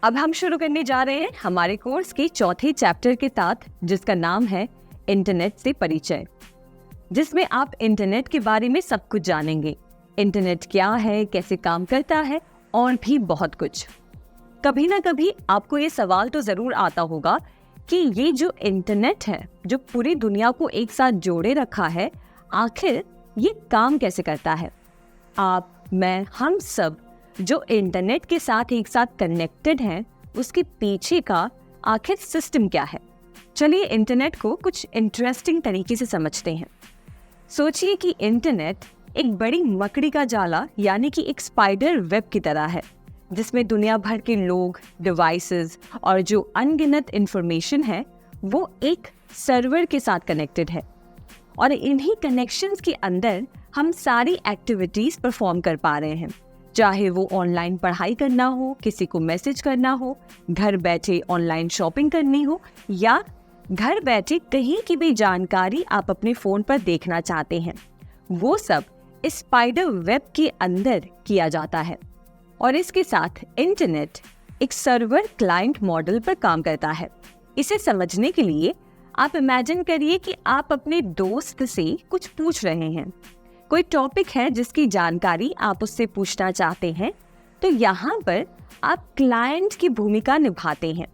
अब हम शुरू करने जा रहे हैं हमारे कोर्स के चौथे चैप्टर के साथ, जिसका नाम है इंटरनेट से परिचय, जिसमें आप इंटरनेट के बारे में सब कुछ जानेंगे। इंटरनेट क्या है, कैसे काम करता है और भी बहुत कुछ। कभी ना कभी आपको ये सवाल तो जरूर आता होगा कि ये जो इंटरनेट है, जो पूरी दुनिया को एक साथ जोड़े रखा है, आखिर ये काम कैसे करता है। आप, मैं, हम सब जो इंटरनेट के साथ एक साथ कनेक्टेड हैं, उसके पीछे का आखिर सिस्टम क्या है। चलिए इंटरनेट को कुछ इंटरेस्टिंग तरीके से समझते हैं। सोचिए कि इंटरनेट एक बड़ी मकड़ी का जाला यानी कि एक स्पाइडर वेब की तरह है, जिसमें दुनिया भर के लोग, डिवाइसेस और जो अनगिनत इंफॉर्मेशन है वो एक सर्वर के साथ कनेक्टेड है। और इन्हीं कनेक्शंस के अंदर हम सारी एक्टिविटीज परफॉर्म कर पा रहे हैं, चाहे वो ऑनलाइन पढ़ाई करना हो, किसी को मैसेज करना हो, घर बैठे ऑनलाइन शॉपिंग करनी हो, या घर बैठे कहीं की भी जानकारी आप अपने फोन पर देखना चाहते हैं, वो सब इस स्पाइडर वेब के अंदर किया जाता है। और इसके साथ इंटरनेट एक सर्वर क्लाइंट मॉडल पर काम करता है। इसे समझने के लिए आप इमेजिन करिए कि आप अपने दोस्त से कुछ पूछ रहे हैं। कोई टॉपिक है जिसकी जानकारी आप उससे पूछना चाहते हैं, तो यहाँ पर आप क्लाइंट की भूमिका निभाते हैं,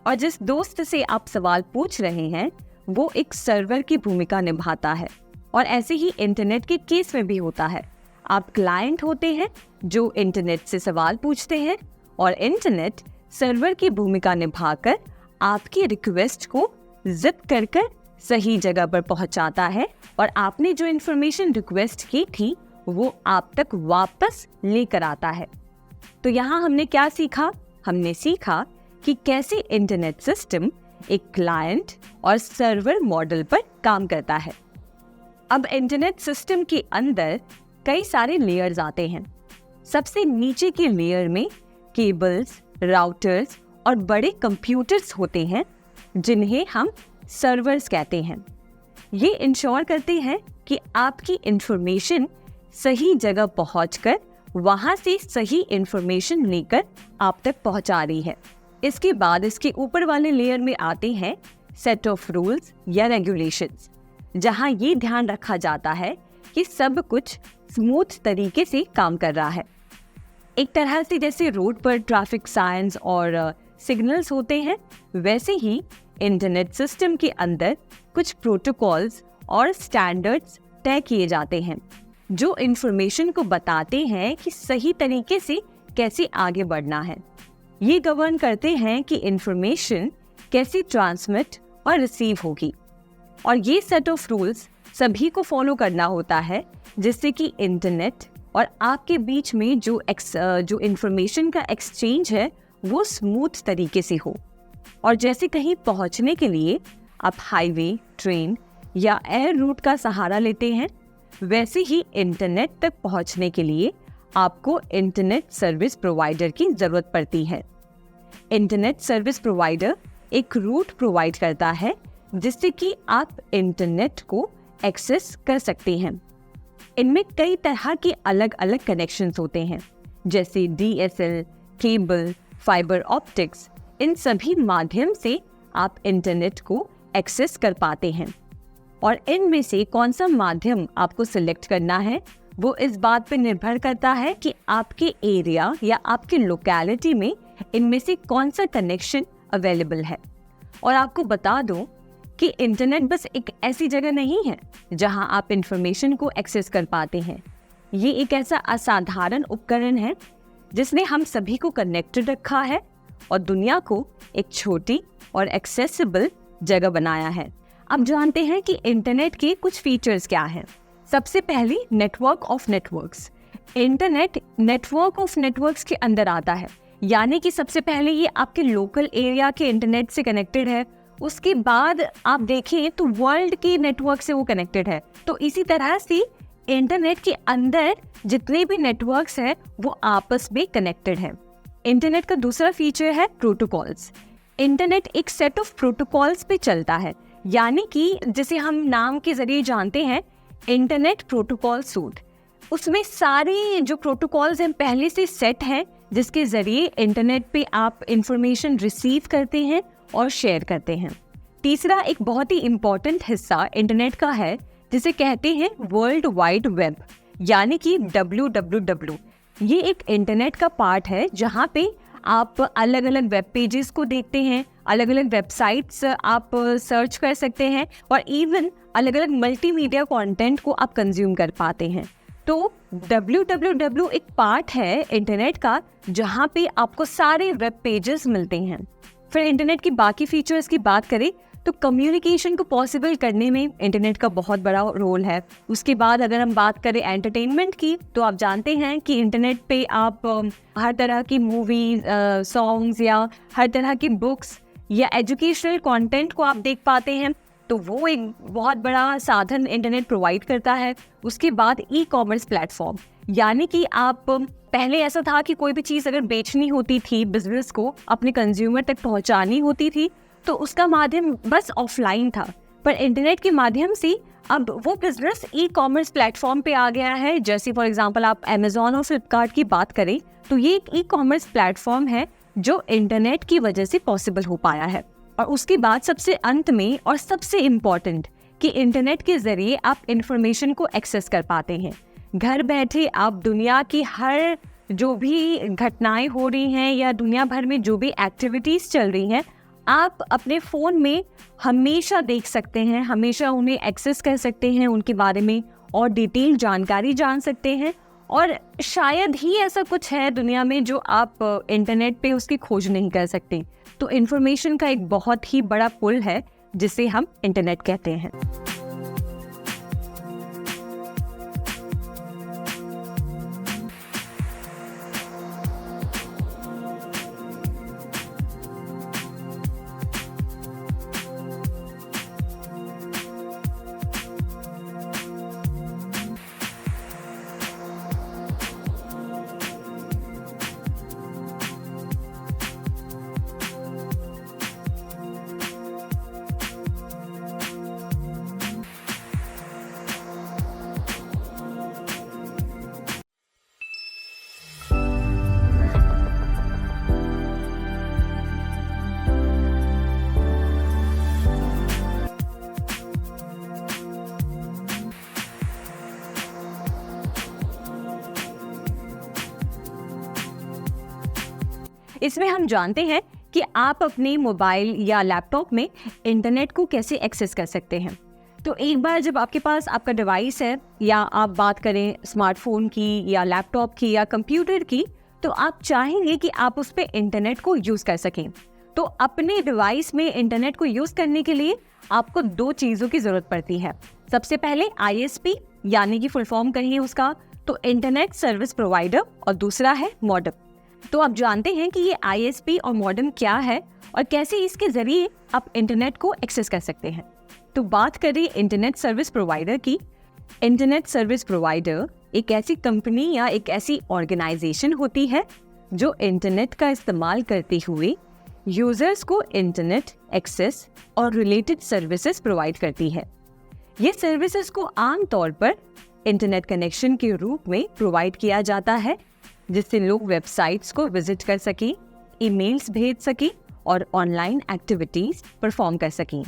और जिस दोस्त से आप सवाल पूछ रहे हैं वो एक सर्वर की भूमिका निभाता है। और ऐसे ही इंटरनेट के केस में भी होता है। आप क्लाइंट होते हैं जो इंटरनेट से सवाल पूछते हैं, और इंटरनेट सर्वर की भूमिका निभाकर आपकी रिक्वेस्ट को जिप कर सही जगह पर पहुंचाता है, और आपने जो इन्फॉर्मेशन रिक्वेस्ट की थी वो आप तक वापस लेकर आता है। तो यहाँ हमने क्या सीखा? हमने सीखा कि कैसे इंटरनेट सिस्टम एक क्लाइंट और सर्वर मॉडल पर काम करता है। अब इंटरनेट सिस्टम के अंदर कई सारे लेयर्स आते हैं। सबसे नीचे के लेयर में केबल्स, राउटर्स और बड़े कंप्यूटर्स होते हैं, जिन्हें हम सर्वर्स कहते हैं। ये इंश्योर करते हैं कि आपकी इंफॉर्मेशन सही जगह पहुंचकर वहां से सही इंफॉर्मेशन लेकर आप तक पहुंचा रही है। इसके बाद इसके ऊपर वाले लेयर में आते हैं सेट ऑफ रूल्स या रेगुलेशंस, जहां ये ध्यान रखा जाता है कि सब कुछ स्मूथ तरीके से काम कर रहा है। एक तरह से जैसे रोड पर ट्रैफिक साइंस और सिग्नल्स होते हैं, वैसे ही इंटरनेट सिस्टम के अंदर कुछ प्रोटोकॉल्स और स्टैंडर्ड्स तय किए जाते हैं, जो इंफॉर्मेशन को बताते हैं कि सही तरीके से कैसे आगे बढ़ना है। ये गवर्न करते हैं कि इंफॉर्मेशन कैसे ट्रांसमिट और रिसीव होगी। और ये सेट ऑफ रूल्स सभी को फॉलो करना होता है, जिससे कि इंटरनेट और आपके बीच में जो इंफॉर्मेशन का एक्सचेंज है वो स्मूथ तरीके से हो। और जैसे कहीं पहुंचने के लिए आप हाईवे, ट्रेन या एयर रूट का सहारा लेते हैं, वैसे ही इंटरनेट तक पहुंचने के लिए आपको इंटरनेट सर्विस प्रोवाइडर की जरूरत पड़ती है। इंटरनेट सर्विस प्रोवाइडर एक रूट प्रोवाइड करता है, जिससे कि आप इंटरनेट को एक्सेस कर सकते हैं। इनमें कई तरह के अलग अलग कनेक्शंस होते हैं, जैसे DSL, केबल, फाइबर ऑप्टिक्स। इन सभी माध्यम से आप इंटरनेट को एक्सेस कर पाते हैं। और इनमें से कौन सा माध्यम आपको सिलेक्ट करना है, वो इस बात पर निर्भर करता है कि आपके एरिया या आपके लोकेलिटी में इनमें से कौन सा कनेक्शन अवेलेबल है। और आपको बता दूं कि इंटरनेट बस एक ऐसी जगह नहीं है जहां आप इंफॉर्मेशन को एक्सेस कर पाते हैं। ये एक ऐसा असाधारण उपकरण है जिसने हम सभी को कनेक्टेड रखा है और दुनिया को एक छोटी और एक्सेसिबल जगह बनाया है। अब जानते हैं कि इंटरनेट के कुछ फीचर्स क्या हैं। सबसे पहले network of networks. Internet network of networks के अंदर आता है, यानी कि सबसे पहले ये आपके लोकल एरिया के इंटरनेट से कनेक्टेड है, उसके बाद आप देखें तो वर्ल्ड के नेटवर्क से वो कनेक्टेड है। तो इसी तरह से इंटरनेट के अंदर जितने भी नेटवर्क्स हैं वो आपस में कनेक्टेड हैं। इंटरनेट का दूसरा फीचर है प्रोटोकॉल्स। इंटरनेट एक सेट ऑफ प्रोटोकॉल्स पे चलता है, यानी कि जिसे हम नाम के जरिए जानते हैं इंटरनेट प्रोटोकॉल सूट। उसमें सारे जो प्रोटोकॉल्स हैं पहले से सेट हैं, जिसके ज़रिए इंटरनेट पे आप इंफॉर्मेशन रिसीव करते हैं और शेयर करते हैं। तीसरा एक बहुत ही इम्पॉर्टेंट हिस्सा इंटरनेट का है जिसे कहते हैं वर्ल्ड वाइड वेब, यानी कि WWW। ये एक इंटरनेट का पार्ट है जहाँ पे आप अलग अलग वेब पेजेस को देखते हैं, अलग अलग वेबसाइट्स आप सर्च कर सकते हैं और इवन अलग अलग मल्टीमीडिया कंटेंट को आप कंज्यूम कर पाते हैं। तो WWW एक पार्ट है इंटरनेट का जहाँ पे आपको सारे वेब पेजेस मिलते हैं। फिर इंटरनेट की बाकी फीचर्स की बात करें तो कम्युनिकेशन को पॉसिबल करने में इंटरनेट का बहुत बड़ा रोल है। उसके बाद अगर हम बात करें एंटरटेनमेंट की, तो आप जानते हैं कि इंटरनेट पे आप हर तरह की मूवीज, सॉन्ग्स या हर तरह की बुक्स या एजुकेशनल कंटेंट को आप देख पाते हैं। तो वो एक बहुत बड़ा साधन इंटरनेट प्रोवाइड करता है। उसके बाद ई-कॉमर्स प्लेटफॉर्म, यानी कि आप पहले ऐसा था कि कोई भी चीज़ अगर बेचनी होती थी, बिजनेस को अपने कंज्यूमर तक पहुंचानी होती थी, तो उसका माध्यम बस ऑफलाइन था। पर इंटरनेट के माध्यम से अब वो बिजनेस ई-कॉमर्स प्लेटफॉर्म पे आ गया है। जैसे फॉर एग्जांपल आप अमेज़ॉन और फ्लिपकार्ट की बात करें तो ये एक ई-कॉमर्स प्लेटफॉर्म है जो इंटरनेट की वजह से पॉसिबल हो पाया है। और उसके बाद सबसे अंत में और सबसे इम्पॉर्टेंट कि इंटरनेट के ज़रिए आप इंफॉर्मेशन को एक्सेस कर पाते हैं। घर बैठे आप दुनिया की हर जो भी घटनाएं हो रही हैं या दुनिया भर में जो भी एक्टिविटीज़ चल रही हैं, आप अपने फ़ोन में हमेशा देख सकते हैं, हमेशा उन्हें एक्सेस कर सकते हैं, उनके बारे में और डिटेल जानकारी जान सकते हैं। और शायद ही ऐसा कुछ है दुनिया में जो आप इंटरनेट पे उसकी खोज नहीं कर सकते। तो इन्फॉर्मेशन का एक बहुत ही बड़ा पुल है जिसे हम इंटरनेट कहते हैं। इसमें हम जानते हैं कि आप अपने मोबाइल या लैपटॉप में इंटरनेट को कैसे एक्सेस कर सकते हैं। तो एक बार जब आपके पास आपका डिवाइस है, या आप बात करें स्मार्टफोन की या लैपटॉप की या कंप्यूटर की, तो आप चाहेंगे कि आप उस पर इंटरनेट को यूज़ कर सकें। तो अपने डिवाइस में इंटरनेट को यूज़ करने के लिए आपको दो चीज़ों की ज़रूरत पड़ती है। सबसे पहले ISP, यानी कि फुल फॉर्म कहिए उसका तो इंटरनेट सर्विस प्रोवाइडर, और दूसरा है मॉडेम। तो आप जानते हैं कि ये ISP और मॉडेम क्या है और कैसे इसके ज़रिए आप इंटरनेट को एक्सेस कर सकते हैं। तो बात करें इंटरनेट सर्विस प्रोवाइडर की। इंटरनेट सर्विस प्रोवाइडर एक ऐसी कंपनी या एक ऐसी ऑर्गेनाइजेशन होती है जो इंटरनेट का इस्तेमाल करते हुए यूजर्स को इंटरनेट एक्सेस और रिलेटेड सर्विसेज प्रोवाइड करती है। ये सर्विसेज को आमतौर पर इंटरनेट कनेक्शन के रूप में प्रोवाइड किया जाता है, जिससे लोग वेबसाइट्स को विजिट कर सकें, ईमेल्स भेज सकें और ऑनलाइन एक्टिविटीज परफॉर्म कर सकें।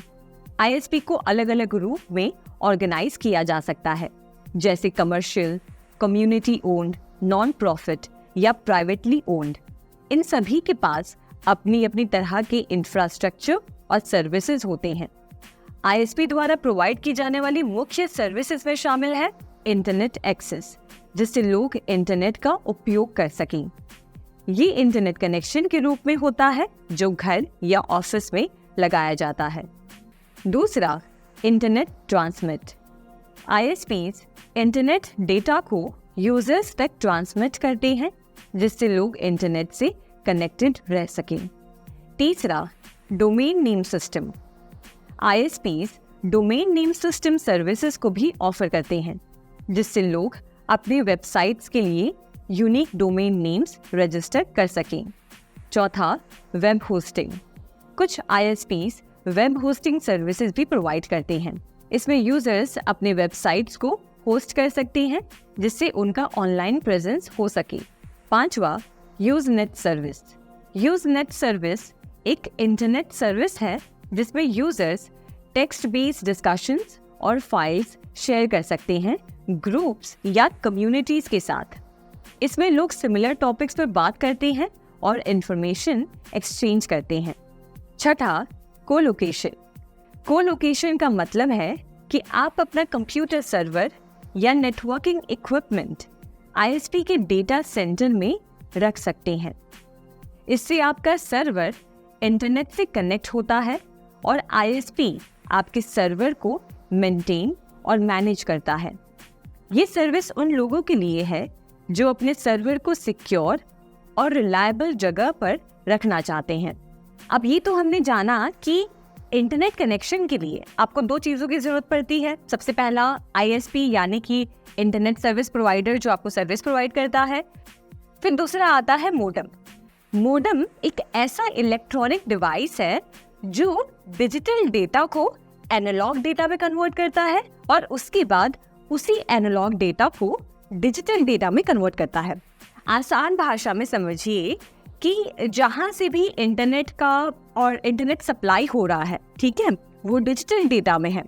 ISP को अलग अलग रूप में ऑर्गेनाइज किया जा सकता है, जैसे commercial, community owned, non profit या प्राइवेटली ओन्ड। इन सभी के पास अपनी अपनी तरह के इंफ्रास्ट्रक्चर और सर्विसेज होते हैं। ISP द्वारा प्रोवाइड की जाने वाली मुख्य सर्विसेज में शामिल है इंटरनेट एक्सेस, जिससे लोग इंटरनेट का उपयोग कर सकें। ये इंटरनेट कनेक्शन के रूप में होता है जो घर या ऑफिस में लगाया जाता है। दूसरा, internet transmit. ISPs internet data को यूजर्स तक ट्रांसमिट करते हैं, जिससे लोग इंटरनेट से कनेक्टेड रह सकें। तीसरा, domain name system. ISPs domain name system services को भी ऑफर करते हैं, जिससे लोग अपने वेबसाइट्स के लिए यूनिक डोमेन नेम्स रजिस्टर कर सकें। चौथा, वेब होस्टिंग। कुछ ISPs वेब होस्टिंग सर्विसेज भी प्रोवाइड करते हैं। इसमें यूजर्स अपने वेबसाइट्स को होस्ट कर सकते हैं, जिससे उनका ऑनलाइन प्रेजेंस हो सके। पांचवा, यूजनेट सर्विस। यूजनेट सर्विस एक इंटरनेट सर्विस है जिसमें यूजर्स टेक्स्ट बेस्ड डिस्कशंस और फाइल्स शेयर कर सकते हैं ग्रुप्स या कम्युनिटीज के साथ। इसमें लोग सिमिलर टॉपिक्स पर बात करते हैं और इंफॉर्मेशन एक्सचेंज करते हैं। छठा, कोलोकेशन। कोलोकेशन का मतलब है कि आप अपना कंप्यूटर सर्वर या नेटवर्किंग इक्विपमेंट आईएसपी के डेटा सेंटर में रख सकते हैं। इससे आपका सर्वर इंटरनेट से कनेक्ट होता है और आईएसपी आपके सर्वर को मेंटेन और मैनेज करता है। ये सर्विस उन लोगों के लिए है जो अपने सर्वर को सिक्योर और रिलायबल जगह पर रखना चाहते हैं। अब ये तो हमने जाना कि इंटरनेट कनेक्शन के लिए आपको दो चीज़ों की ज़रूरत पड़ती है। सबसे पहला आईएसपी यानी कि इंटरनेट सर्विस प्रोवाइडर जो आपको सर्विस प्रोवाइड करता है। फिर दूसरा आता है मोडेम। मोडेम एक ऐसा इलेक्ट्रॉनिक डिवाइस है जो डिजिटल डेटा को एनालॉग डेटा में कन्वर्ट करता है और उसके बाद उसी एनालॉग डेटा को डिजिटल डेटा में कन्वर्ट करता है। आसान भाषा में समझिए कि जहाँ से भी इंटरनेट का और इंटरनेट सप्लाई हो रहा है, ठीक है, वो डिजिटल डेटा में है।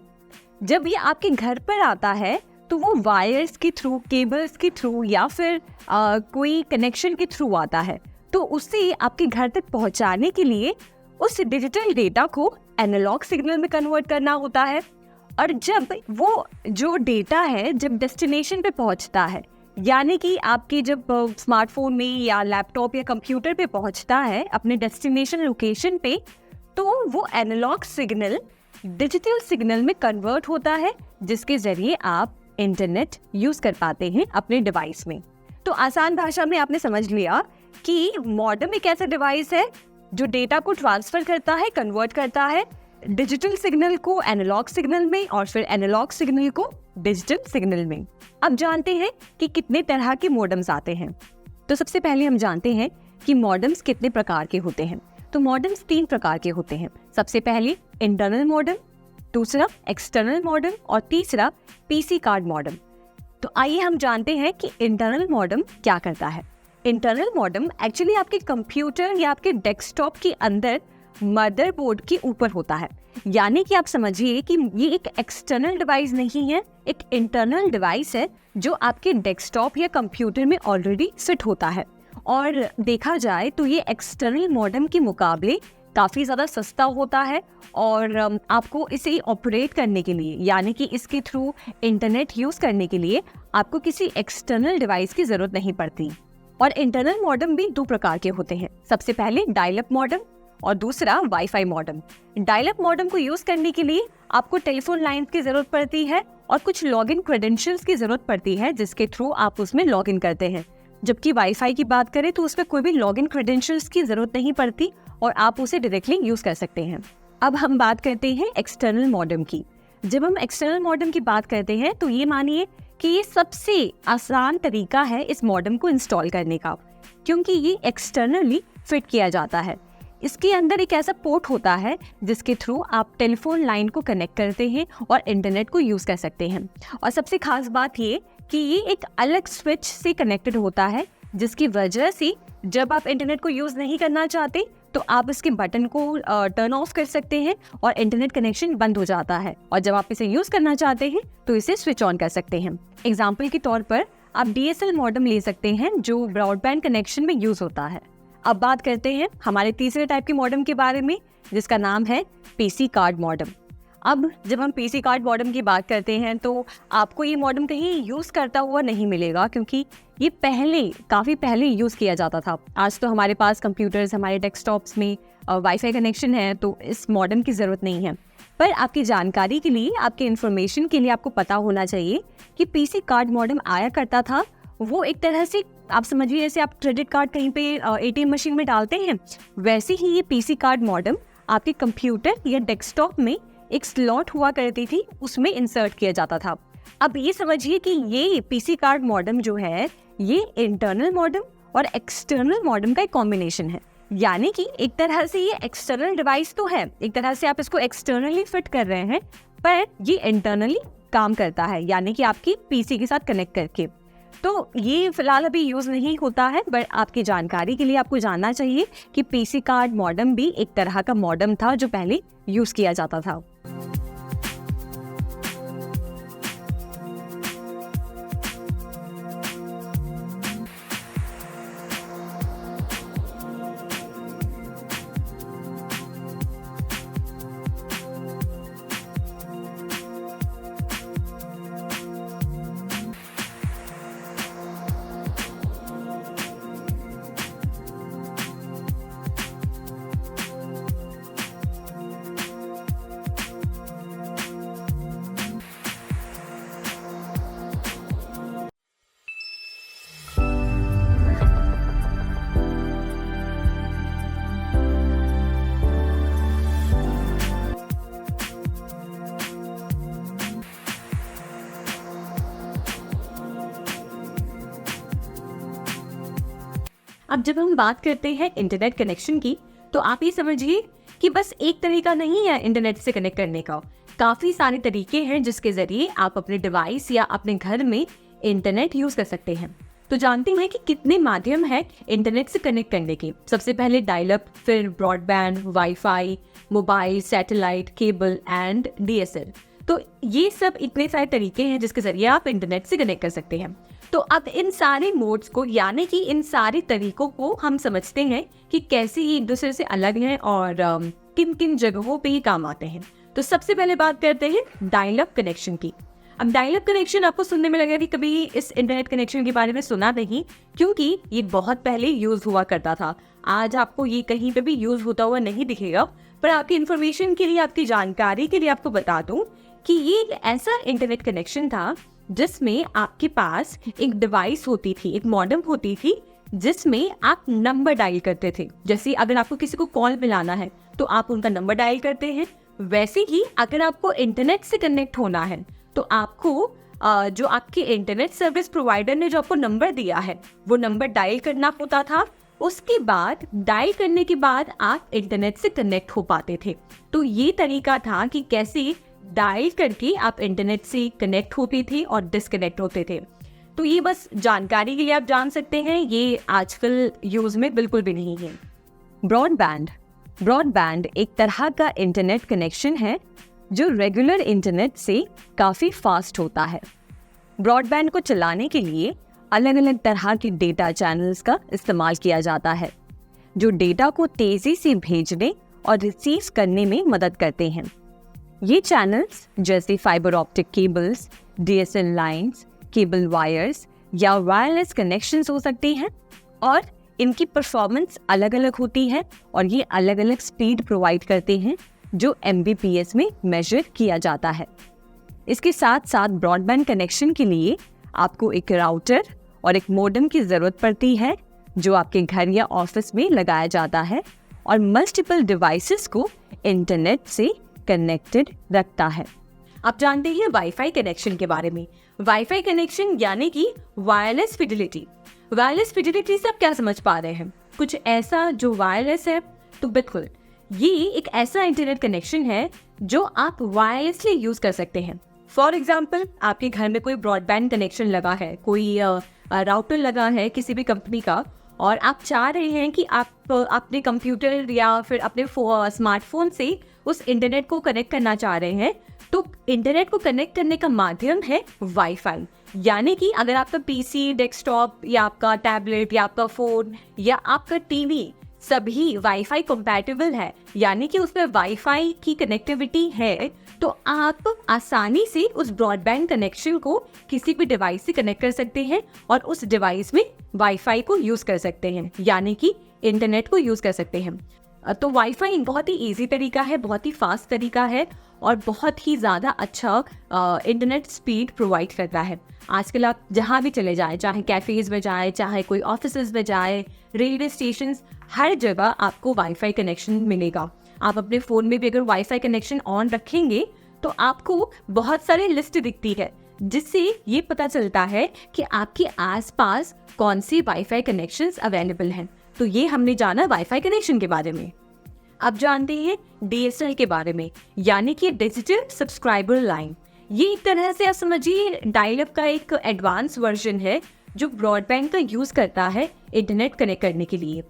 जब ये आपके घर पर आता है तो वो वायर्स के थ्रू, केबल्स के थ्रू या फिर कोई कनेक्शन के थ्रू आता है। तो उसे आपके घर तक पहुँचाने के लिए उस डिजिटल डेटा को एनालॉग सिग्नल में कन्वर्ट करना होता है। और जब वो जो डेटा है जब डेस्टिनेशन पे पहुँचता है, यानी कि आपके जब स्मार्टफोन में या लैपटॉप या कंप्यूटर पे पहुंचता है अपने डेस्टिनेशन लोकेशन पे, तो वो एनालॉग सिग्नल डिजिटल सिग्नल में कन्वर्ट होता है जिसके जरिए आप इंटरनेट यूज कर पाते हैं अपने डिवाइस में। तो आसान भाषा में आपने समझ लिया कि मॉडेम एक ऐसा डिवाइस है जो डेटा को ट्रांसफर करता है, कन्वर्ट करता है डिजिटल सिग्नल को एनालॉग सिग्नल में और फिर एनालॉग सिग्नल को डिजिटल सिग्नल में। अब जानते हैं कि कितने तरह के मॉडेम्स आते हैं। तो सबसे पहले हम जानते हैं कि मॉडेम्स कितने प्रकार के होते हैं। तो मॉडेम्स 3 प्रकार के होते हैं। सबसे पहले इंटरनल मॉडेम, दूसरा एक्सटर्नल मॉडेम और तीसरा पीसी कार्ड मॉडेम। तो आइए हम जानते हैं कि इंटरनल मॉडेम क्या करता है। इंटरनल मॉडेम एक्चुअली आपके कंप्यूटर या आपके डेस्कटॉप के अंदर मदरबोर्ड के ऊपर होता है। यानी कि आप समझिए कि ये एक एक्सटर्नल डिवाइस नहीं है, एक इंटरनल डिवाइस है जो आपके डेस्कटॉप या कंप्यूटर में ऑलरेडी फिट होता है। और देखा जाए तो ये एक्सटर्नल मॉडेम के मुकाबले काफ़ी ज़्यादा सस्ता होता है और आपको इसे ऑपरेट करने के लिए यानी कि इसके थ्रू इंटरनेट यूज़ करने के लिए आपको किसी एक्सटर्नल डिवाइस की ज़रूरत नहीं पड़ती। और इंटरनल मॉडेम भी 2 प्रकार के होते हैं। सबसे पहले डायल अप मॉडेम और दूसरा wifi modem. Dial up modem को यूज करने के लिए आपको टेलीफोन लाइंस की जरूरत पड़ती है और कुछ लॉगिन क्रेडेंशियल्स की जरूरत पड़ती है जिसके थ्रू आप उसमें लॉगिन करते हैं। जबकि वाईफाई की बात करें तो उसमें कोई भी लॉगिन क्रेडेंशियल्स की जरूरत नहीं पड़ती और आप उसे डायरेक्टली यूज कर सकते हैं। अब हम बात करते हैं एक्सटर्नल मॉडेम की। जब हम एक्सटर्नल मॉडेम की बात करते हैं तो ये मानिए कि ये सबसे आसान तरीका है इस मॉडेम को इंस्टॉल करने का, क्योंकि ये एक्सटर्नली फिट किया जाता है। इसके अंदर एक ऐसा पोर्ट होता है जिसके थ्रू आप टेलीफोन लाइन को कनेक्ट करते हैं और इंटरनेट को यूज कर सकते हैं। और सबसे खास बात ये कि ये एक अलग स्विच से कनेक्टेड होता है जिसकी वजह से जब आप इंटरनेट को यूज नहीं करना चाहते तो आप इसके बटन को टर्न ऑफ कर सकते हैं और इंटरनेट कनेक्शन बंद हो जाता है। और जब आप इसे यूज करना चाहते हैं तो इसे स्विच ऑन कर सकते हैं। एग्जाम्पल के तौर पर आप DSL मॉडेम ले सकते हैं जो ब्रॉडबैंड कनेक्शन में यूज होता है। अब बात करते हैं हमारे तीसरे टाइप के मॉडेम के बारे में जिसका नाम है पीसी कार्ड मॉडेम। अब जब हम पीसी कार्ड मॉडेम की बात करते हैं तो आपको ये मॉडेम कहीं यूज़ करता हुआ नहीं मिलेगा, क्योंकि ये काफ़ी पहले यूज़ किया जाता था। आज तो हमारे पास कंप्यूटर्स, हमारे डेस्कटॉप्स में वाईफाई कनेक्शन है तो इस मॉडेम की ज़रूरत नहीं है। पर आपकी जानकारी के लिए, आपके इन्फॉर्मेशन के लिए आपको पता होना चाहिए कि पीसी कार्ड मॉडेम आया करता था। वो एक तरह से आप समझिए जैसे आप क्रेडिट कार्ड कहीं पे ATM मशीन में डालते हैं, वैसे ही ये पीसी कार्ड मॉडेम आपके कंप्यूटर या डेस्कटॉप में एक स्लॉट हुआ करती थी, उसमें इंसर्ट किया जाता था। अब ये समझिए कि ये पीसी कार्ड मॉडेम जो है ये इंटरनल मॉडेम और एक्सटर्नल मॉडेम का एक कॉम्बिनेशन है। यानी कि एक तरह से ये एक्सटर्नल डिवाइस तो है, एक तरह से आप इसको एक्सटर्नली फिट कर रहे हैं, पर ये इंटरनली काम करता है, यानी कि आपकी पीसी के साथ कनेक्ट करके। तो ये फिलहाल अभी यूज़ नहीं होता है, बट आपकी जानकारी के लिए आपको जानना चाहिए कि पीसी कार्ड मॉडेम भी एक तरह का मॉडेम था जो पहले यूज़ किया जाता था। अब जब हम बात करते हैं इंटरनेट कनेक्शन की, तो आप ये समझिए कि बस एक तरीका नहीं है इंटरनेट से कनेक्ट करने का। काफ़ी सारे तरीके हैं जिसके ज़रिए आप अपने डिवाइस या अपने घर में इंटरनेट यूज़ कर सकते हैं। तो जानते हैं कि कितने माध्यम हैं इंटरनेट से कनेक्ट करने के। सबसे पहले डायल अप, फिर broadband, wifi, mobile, satellite, cable and DSL। तो ये सब इतने सारे तरीके हैं जिसके ज़रिए आप इंटरनेट से कनेक्ट कर सकते हैं। तो अब इन सारे मोड्स को, यानी कि इन सारे तरीकों को हम समझते हैं कि कैसे ये एक दूसरे से अलग हैं और किन किन जगहों पे ये काम आते हैं। तो सबसे पहले बात करते हैं डायल अप कनेक्शन की। अब डायल अप कनेक्शन आपको सुनने में लगेगा कि कभी इस इंटरनेट कनेक्शन के बारे में सुना नहीं, क्योंकि ये बहुत पहले यूज़ हुआ करता था। आज आपको ये कहीं पे भी यूज़ होता हुआ नहीं दिखेगा, पर आपकी इन्फॉर्मेशन के लिए, आपकी जानकारी के लिए आपको बता दूं कि ये एक ऐसा इंटरनेट कनेक्शन था जिसमें आपके पास एक डिवाइस होती थी, एक मॉडेम होती थी, जिसमें आप नंबर डायल करते थे। जैसे अगर आपको किसी को कॉल मिलाना है तो आप उनका नंबर डायल करते हैं, वैसे ही अगर आपको इंटरनेट से कनेक्ट होना है तो आपको जो आपके इंटरनेट सर्विस प्रोवाइडर ने जो आपको नंबर दिया है वो नंबर डायल करना होता था। उसके बाद डायल करने के बाद आप इंटरनेट से कनेक्ट हो पाते थे। तो ये तरीका था कि कैसे डायल करके आप इंटरनेट से कनेक्ट होते थे और डिस्कनेक्ट होते थे। तो ये बस जानकारी के लिए आप जान सकते हैं, ये आजकल यूज़ में बिल्कुल भी नहीं है। ब्रॉडबैंड एक तरह का इंटरनेट कनेक्शन है जो रेगुलर इंटरनेट से काफ़ी फास्ट होता है। ब्रॉडबैंड को चलाने के लिए अलग अलग तरह के डेटा चैनल्स का इस्तेमाल किया जाता है, जो डेटा को तेज़ी से भेजने और रिसीव करने में मदद करते हैं। ये चैनल्स जैसे fibre optic cables, DSL lines, cable wires या वायरलेस कनेक्शंस हो सकते हैं, और इनकी परफॉर्मेंस अलग अलग होती है और ये अलग अलग स्पीड प्रोवाइड करते हैं जो Mbps में मेजर किया जाता है। इसके साथ साथ ब्रॉडबैंड कनेक्शन के लिए आपको एक राउटर और एक मॉडेम की ज़रूरत पड़ती है जो आपके घर या ऑफिस में लगाया जाता है और मल्टीपल डिवाइसेस को इंटरनेट से कनेक्टेड रखता है। आप जानते हैं वाईफाई कनेक्शन के बारे में। वाईफाई कनेक्शन यानी कि वायरलेस फिडिलिटी। वायरलेस फिडिलिटी से आप क्या समझ पा रहे हैं? कुछ ऐसा जो वायरलेस है? तो बिल्कुल, ये एक ऐसा इंटरनेट कनेक्शन है जो आप वायरलेसली यूज कर सकते हैं। फॉर एग्जाम्पल, आपके घर में कोई ब्रॉडबैंड कनेक्शन लगा है, कोई राउटर लगा है किसी भी कंपनी का, और आप चाह रहे हैं कि आप अपने कंप्यूटर या फिर अपने स्मार्टफोन से उस इंटरनेट को कनेक्ट करना चाह रहे हैं। तो इंटरनेट को कनेक्ट करने का माध्यम है वाईफाई। यानी कि अगर आपका पीसी, डेस्कटॉप या आपका टैबलेट या आपका फ़ोन या आपका टीवी सभी वाईफाई कंपैटिबल है, यानी कि उसमें वाईफाई की कनेक्टिविटी है, तो आप आसानी से उस ब्रॉडबैंड कनेक्शन को किसी भी डिवाइस से कनेक्ट कर सकते हैं और उस डिवाइस में वाईफाई को यूज़ कर सकते हैं, यानी कि इंटरनेट को यूज़ कर सकते हैं। तो वाईफाई बहुत ही इजी तरीका है, बहुत ही फास्ट तरीका है और बहुत ही ज़्यादा अच्छा इंटरनेट स्पीड प्रोवाइड करता है। आजकल आप जहाँ भी चले जाएं, चाहे कैफ़ेज़ में जाएं, चाहे कोई ऑफिसेज़ में जाएं, रेलवे स्टेशन, हर जगह आपको वाईफाई कनेक्शन मिलेगा। आप अपने फ़ोन में भी अगर वाईफाई कनेक्शन ऑन रखेंगे तो आपको बहुत सारे लिस्ट दिखती है, जिससे ये पता चलता है कि आपके आसपास कौन सी वाईफाई कनेक्शंस अवेलेबल हैं। तो ये हमने जाना वाईफाई कनेक्शन के बारे में। अब जानते हैं DSL के बारे में, यानी कि डिजिटल सब्सक्राइबर लाइन। ये एक तरह से आप समझिए डायल अप का एक एडवांस वर्जन है जो ब्रॉडबैंड का यूज़ करता है इंटरनेट कनेक्ट करने के लिए।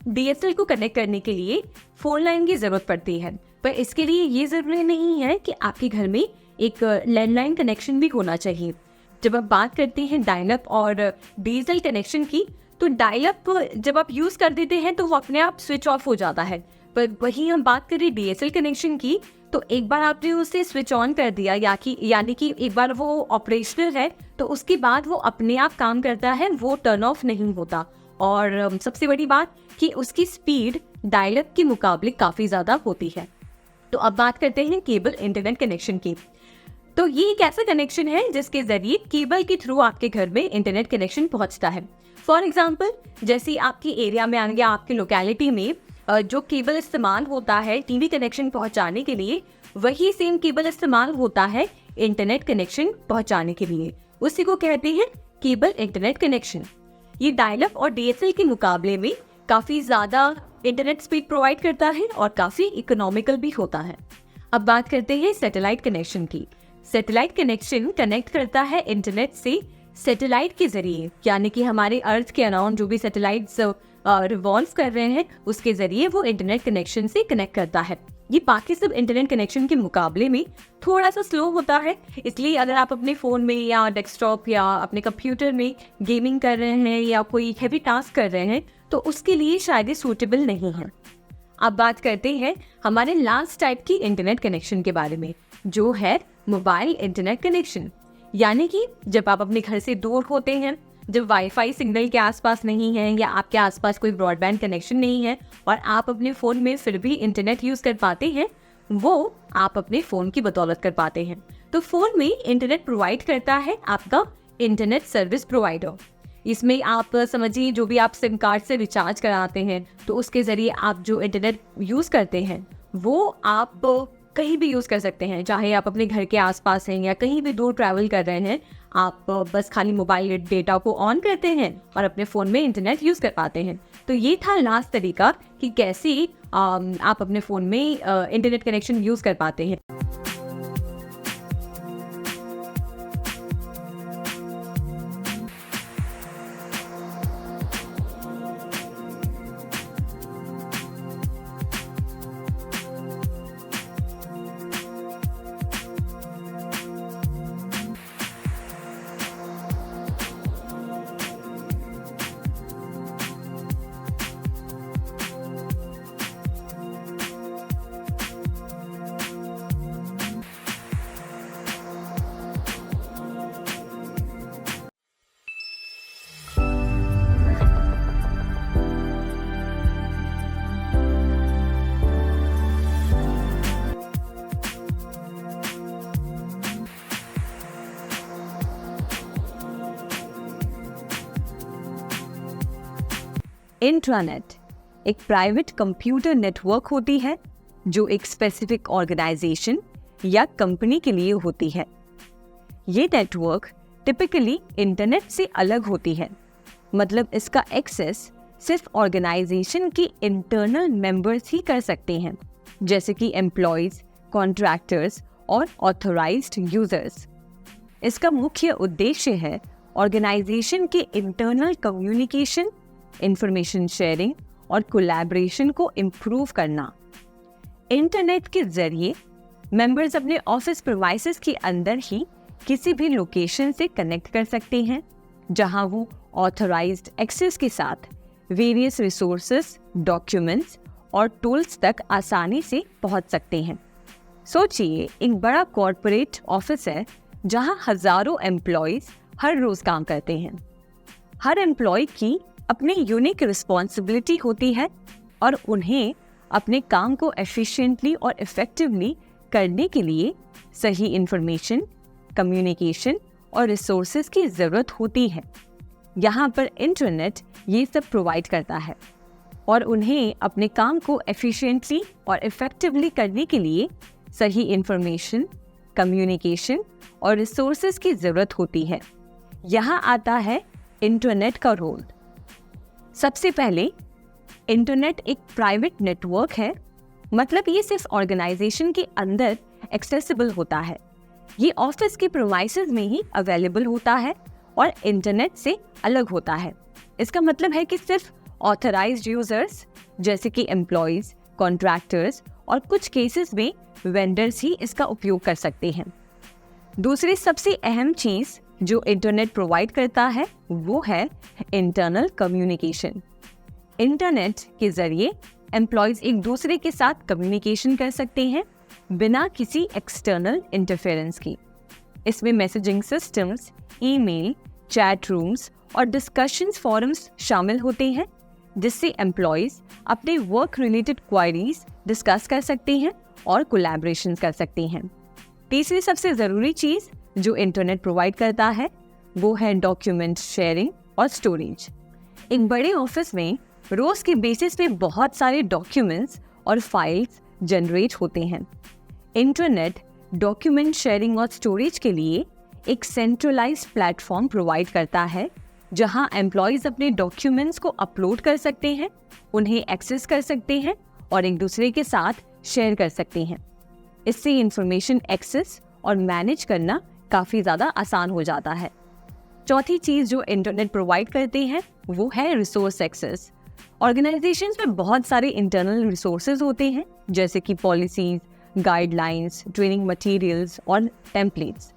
DSL को कनेक्ट करने के लिए फ़ोन लाइन की ज़रूरत पड़ती है, पर इसके लिए ये ज़रूरी नहीं है कि आपके घर में एक लैंडलाइन कनेक्शन भी होना चाहिए। जब आप बात करते हैं डायल अप और DSL कनेक्शन की, तो डायल अप जब आप यूज़ कर देते हैं तो वो अपने आप स्विच ऑफ हो जाता है, पर वहीं हम बात करें DSL कनेक्शन की, तो एक बार आपने उसे स्विच ऑन कर दिया यानी कि एक बार वो ऑपरेशनल है, तो उसके बाद वो अपने आप काम करता है, वो टर्न ऑफ नहीं होता। और सबसे बड़ी बात कि उसकी स्पीड डायल अप के मुकाबले काफ़ी ज़्यादा होती है। तो अब बात करते हैं केबल इंटरनेट कनेक्शन की। तो ये एक ऐसा कनेक्शन है जिसके जरिए केबल के थ्रू आपके घर में इंटरनेट कनेक्शन पहुंचता है। फॉर एग्जांपल, जैसे आपकी एरिया में या आपकी लोकेलिटी में जो केबल इस्तेमाल होता है टीवी कनेक्शन पहुंचाने के लिए, वही सेम केबल इस्तेमाल होता है इंटरनेट कनेक्शन पहुंचाने के लिए। उसी को कहते हैं केबल इंटरनेट कनेक्शन। ये डायल अप और DSL के मुकाबले में काफ़ी ज़्यादा इंटरनेट स्पीड प्रोवाइड करता है और काफ़ी इकोनॉमिकल भी होता है। अब बात करते हैं सैटेलाइट कनेक्शन की। सैटेलाइट कनेक्शन कनेक्ट करता है इंटरनेट से सैटेलाइट के जरिए, यानी कि हमारे अर्थ के अराउंड जो भी सैटेलाइट्स रिवॉल्व कर रहे हैं उसके जरिए वो इंटरनेट कनेक्शन से कनेक्ट करता है। ये बाकी सब इंटरनेट कनेक्शन के मुकाबले में थोड़ा सा स्लो होता है, इसलिए अगर आप अपने फ़ोन में या डेस्कटॉप या अपने कंप्यूटर में गेमिंग कर रहे हैं या कोई हैवी टास्क कर रहे हैं तो उसके लिए शायद ये सूटेबल नहीं है। अब बात करते हैं हमारे लास्ट टाइप की इंटरनेट कनेक्शन के बारे में, जो है मोबाइल इंटरनेट कनेक्शन। यानी कि जब आप अपने घर से दूर होते हैं, जब वाईफाई सिग्नल के आसपास नहीं है या आपके आसपास कोई ब्रॉडबैंड कनेक्शन नहीं है और आप अपने फ़ोन में फिर भी इंटरनेट यूज़ कर पाते हैं, वो आप अपने फ़ोन की बदौलत कर पाते हैं। तो फ़ोन में इंटरनेट प्रोवाइड करता है आपका इंटरनेट सर्विस प्रोवाइडर। इसमें आप समझिए जो भी आप सिम कार्ड से रिचार्ज कराते हैं, तो उसके ज़रिए आप जो इंटरनेट यूज़ करते हैं वो आप कहीं भी यूज़ कर सकते हैं, चाहे आप अपने घर के आसपास हैं या कहीं भी दूर ट्रैवल कर रहे हैं। आप बस खाली मोबाइल डेटा को ऑन करते हैं और अपने फ़ोन में इंटरनेट यूज़ कर पाते हैं। तो ये था लास्ट तरीका कि कैसे आप अपने फ़ोन में इंटरनेट कनेक्शन यूज़ कर पाते हैं। इंट्रानेट एक प्राइवेट कंप्यूटर नेटवर्क होती है जो एक स्पेसिफिक ऑर्गेनाइजेशन या कंपनी के लिए होती है। ये नेटवर्क टिपिकली इंटरनेट से अलग होती है, मतलब इसका एक्सेस सिर्फ ऑर्गेनाइजेशन के इंटरनल मेंबर्स ही कर सकते हैं, जैसे कि एम्प्लॉयज, कॉन्ट्रैक्टर्स और ऑथराइज्ड यूजर्स। इसका मुख्य उद्देश्य है ऑर्गेनाइजेशन के इंटरनल कम्युनिकेशन, इंफॉर्मेशन शेयरिंग और कोलैबोरेशन को इम्प्रूव करना। इंटरनेट के जरिए मेंबर्स अपने ऑफिस प्रीमाइसेस के अंदर ही किसी भी लोकेशन से कनेक्ट कर सकते हैं, जहां वो ऑथराइज्ड एक्सेस के साथ वेरियस रिसोर्सेज, डॉक्यूमेंट्स और टूल्स तक आसानी से पहुंच सकते हैं। सोचिए, एक बड़ा कॉर्पोरेट ऑफिस है जहां हजारों एम्प्लॉयज हर रोज काम करते हैं। हर एम्प्लॉय की अपनी यूनिक रिस्पॉन्सिबिलिटी होती है और उन्हें अपने काम को एफिशिएंटली और इफेक्टिवली करने के लिए सही इंफॉर्मेशन, कम्युनिकेशन और रिसोर्सेज की ज़रूरत होती है। यहाँ पर इंटरनेट ये सब प्रोवाइड करता है और उन्हें अपने काम को एफिशिएंटली और इफेक्टिवली करने के लिए सही इंफॉर्मेशन, कम्युनिकेशन और रिसोर्सेज की ज़रूरत होती है। यहाँ आता है इंटरनेट का रोल। सबसे पहले, इंटरनेट एक प्राइवेट नेटवर्क है, मतलब ये सिर्फ ऑर्गेनाइजेशन के अंदर एक्सेसिबल होता है। ये ऑफिस के प्रीमाइसेस में ही अवेलेबल होता है और इंटरनेट से अलग होता है। इसका मतलब है कि सिर्फ ऑथराइज्ड यूजर्स जैसे कि एम्प्लॉयज, कॉन्ट्रैक्टर्स और कुछ केसेस में वेंडर्स ही इसका उपयोग कर सकते हैं। दूसरी सबसे अहम चीज जो इंटरनेट प्रोवाइड करता है वो है इंटरनल कम्युनिकेशन। इंटरनेट के जरिए एम्प्लॉयज एक दूसरे के साथ कम्युनिकेशन कर सकते हैं बिना किसी एक्सटर्नल इंटरफेरेंस की। इसमें messaging systems, email, chat rooms और डिस्कशंस फोरम्स शामिल होते हैं, जिससे एम्प्लॉयज अपने वर्क रिलेटेड क्वायरीज डिस्कस कर सकते हैं और कोलैबोरेशन कर सकते हैं। तीसरी सबसे ज़रूरी चीज़ जो इंटरनेट प्रोवाइड करता है वो है डॉक्यूमेंट शेयरिंग और स्टोरेज। एक बड़े ऑफिस में रोज़ के बेसिस पे बहुत सारे डॉक्यूमेंट्स और फाइल्स जनरेट होते हैं। इंटरनेट डॉक्यूमेंट शेयरिंग और स्टोरेज के लिए एक सेंट्रलाइज्ड प्लेटफॉर्म प्रोवाइड करता है जहां एम्प्लॉयज अपने डॉक्यूमेंट्स को अपलोड कर सकते हैं, उन्हें एक्सेस कर सकते हैं और एक दूसरे के साथ शेयर कर सकते हैं। इससे इंफॉर्मेशन एक्सेस और मैनेज करना काफ़ी ज़्यादा आसान हो जाता है। चौथी चीज़ जो इंटरनेट प्रोवाइड करते हैं वो है रिसोर्स एक्सेस। ऑर्गेनाइजेशंस में बहुत सारे इंटरनल रिसोर्सेज होते हैं जैसे कि पॉलिसीज, गाइडलाइंस, ट्रेनिंग मटेरियल्स और टेम्पलेट्स।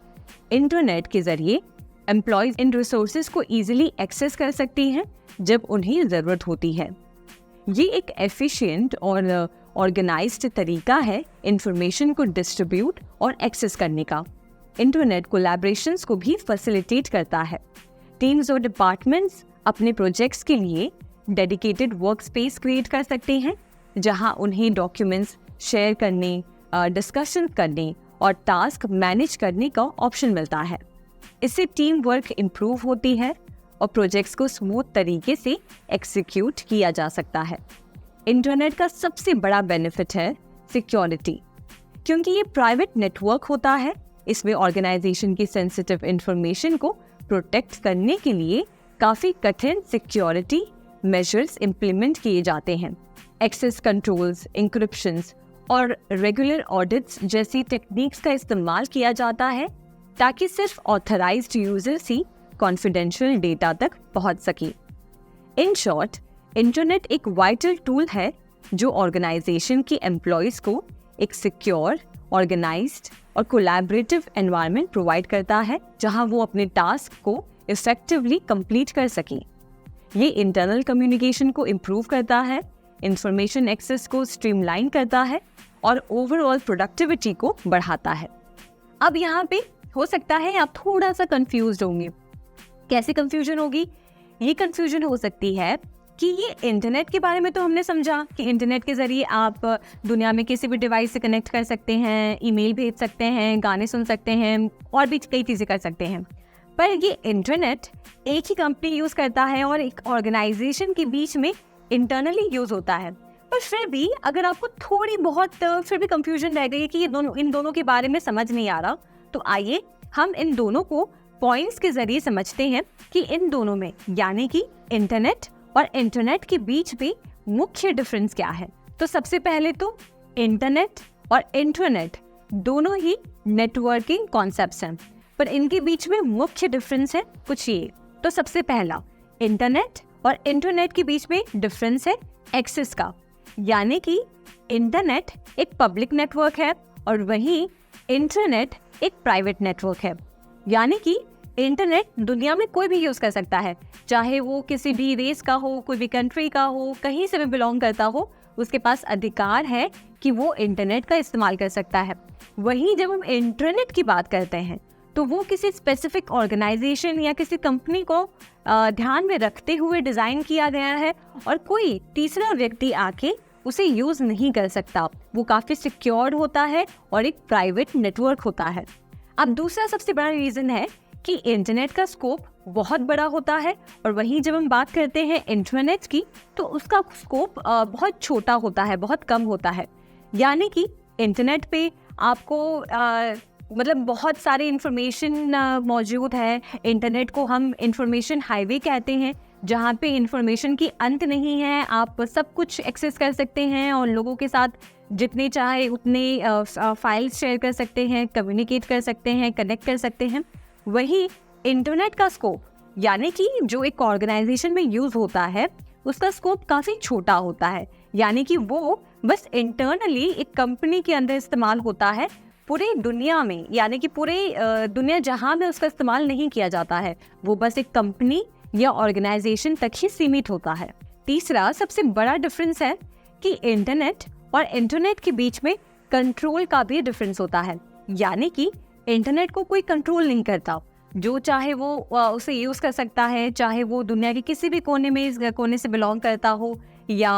इंटरनेट के जरिए एम्प्लॉयज इन रिसोर्सेज को ईजिली एक्सेस कर सकती हैं जब उन्हें ज़रूरत होती है। ये एक एफिशिएंट और ऑर्गेनाइज्ड तरीका है इंफॉर्मेशन को डिस्ट्रीब्यूट और एक्सेस करने का। इंटरनेट कोलैबोरेशंस को भी फैसिलिटेट करता है। टीम्स और डिपार्टमेंट्स अपने प्रोजेक्ट्स के लिए डेडिकेटेड वर्क स्पेस क्रिएट कर सकते हैं जहां उन्हें डॉक्यूमेंट्स शेयर करने, डिस्कशन करने और टास्क मैनेज करने का ऑप्शन मिलता है। इससे टीम वर्क इम्प्रूव होती है और प्रोजेक्ट्स को स्मूथ तरीके से एग्जीक्यूट किया जा सकता है। इंटरनेट का सबसे बड़ा बेनिफिट है सिक्योरिटी। क्योंकि ये प्राइवेट नेटवर्क होता है, इसमें ऑर्गेनाइजेशन की सेंसिटिव इंफॉर्मेशन को प्रोटेक्ट करने के लिए काफ़ी कठिन सिक्योरिटी मेजर्स इम्प्लीमेंट किए जाते हैं। एक्सेस कंट्रोल्स, इंक्रिप्शंस और रेगुलर ऑडिट्स जैसी टेक्निक्स का इस्तेमाल किया जाता है ताकि सिर्फ ऑथराइज्ड यूजर्स ही कॉन्फिडेंशियल डेटा तक पहुंच सके। इन शॉर्ट, इंटरनेट एक वाइटल टूल है जो ऑर्गेनाइजेशन के एम्प्लॉयज को एक सिक्योर, ऑर्गेनाइज्ड और कोलैबोरेटिव एनवायरनमेंट प्रोवाइड करता है जहां वो अपने टास्क को इफेक्टिवली कंप्लीट कर सकें। ये इंटरनल कम्युनिकेशन को इम्प्रूव करता है, इंफॉर्मेशन एक्सेस को स्ट्रीमलाइन करता है और ओवरऑल प्रोडक्टिविटी को बढ़ाता है। अब यहाँ पे हो सकता है आप थोड़ा सा कंफ्यूज्ड होंगे। कैसे कंफ्यूजन होगी? ये कंफ्यूजन हो सकती है कि ये इंटरनेट के बारे में तो हमने समझा कि इंटरनेट के ज़रिए आप दुनिया में किसी भी डिवाइस से कनेक्ट कर सकते हैं, ईमेल भेज सकते हैं, गाने सुन सकते हैं और भी कई चीज़ें कर सकते हैं। पर ये इंटरनेट एक ही कंपनी यूज़ करता है और एक ऑर्गेनाइजेशन के बीच में इंटरनली यूज़ होता है। पर फिर भी अगर आपको थोड़ी बहुत फिर भी कंफ्यूजन रह गई कि ये इन दोनों के बारे में समझ नहीं आ रहा, तो आइए हम इन दोनों को पॉइंट्स के जरिए समझते हैं कि इन दोनों में यानी कि इंटरनेट और इंटरनेट के बीच में मुख्य डिफरेंस क्या है। तो सबसे पहले तो इंटरनेट और इंटरनेट दोनों ही नेटवर्किंग कॉन्सेप्ट्स हैं, पर इनके बीच में मुख्य डिफरेंस है कुछ ये। तो सबसे पहला, इंटरनेट और इंटरनेट के बीच में डिफरेंस है एक्सेस का, यानी कि इंटरनेट एक पब्लिक नेटवर्क है और वहीं इंटरनेट एक प्राइवेट नेटवर्क है। यानी कि इंटरनेट दुनिया में कोई भी यूज़ कर सकता है, चाहे वो किसी भी रेस का हो, कोई भी कंट्री का हो, कहीं से भी बिलोंग करता हो, उसके पास अधिकार है कि वो इंटरनेट का इस्तेमाल कर सकता है। वहीं जब हम इंटरनेट की बात करते हैं तो वो किसी स्पेसिफिक ऑर्गेनाइजेशन या किसी कंपनी को ध्यान में रखते हुए डिज़ाइन किया गया है और कोई तीसरा व्यक्ति आके उसे यूज़ नहीं कर सकता। वो काफ़ी सिक्योर्ड होता है और एक प्राइवेट नेटवर्क होता है। अब दूसरा सबसे बड़ा रीज़न है कि इंटरनेट का स्कोप बहुत बड़ा होता है और वहीं जब हम बात करते हैं इंटरनेट की तो उसका स्कोप बहुत छोटा होता है, बहुत कम होता है। यानी कि इंटरनेट पे आपको मतलब बहुत सारे इंफॉर्मेशन मौजूद है। इंटरनेट को हम इंफॉर्मेशन हाईवे कहते हैं, जहाँ पे इंफॉर्मेशन की अंत नहीं है। आप सब कुछ एक्सेस कर सकते हैं और लोगों के साथ जितने चाहे उतने फाइल्स शेयर कर सकते हैं, कम्युनिकेट कर सकते हैं, कनेक्ट कर सकते हैं। वही इंटरनेट का स्कोप यानी कि जो एक ऑर्गेनाइजेशन में यूज होता है उसका स्कोप काफी छोटा होता है, यानी कि वो बस इंटरनली एक कंपनी के अंदर इस्तेमाल होता है, पूरे दुनिया में यानी कि पूरे दुनिया जहां में उसका इस्तेमाल नहीं किया जाता है, वो बस एक कंपनी या ऑर्गेनाइजेशन तक ही सीमित होता है। तीसरा सबसे बड़ा डिफरेंस है कि इंटरनेट और इंटरनेट के बीच में कंट्रोल का भी डिफरेंस होता है, यानी कि इंटरनेट को कोई कंट्रोल नहीं करता, जो चाहे वो उसे यूज कर सकता है, चाहे वो दुनिया के किसी भी कोने से बिलोंग करता हो या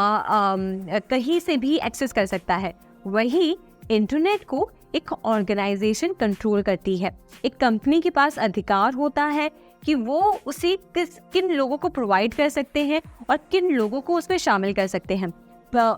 कहीं से भी एक्सेस कर सकता है। वही इंटरनेट को एक ऑर्गेनाइजेशन कंट्रोल करती है। एक कंपनी के पास अधिकार होता है कि वो उसे किन लोगों को प्रोवाइड कर सकते हैं और किन लोगों को उसमें शामिल कर सकते हैं।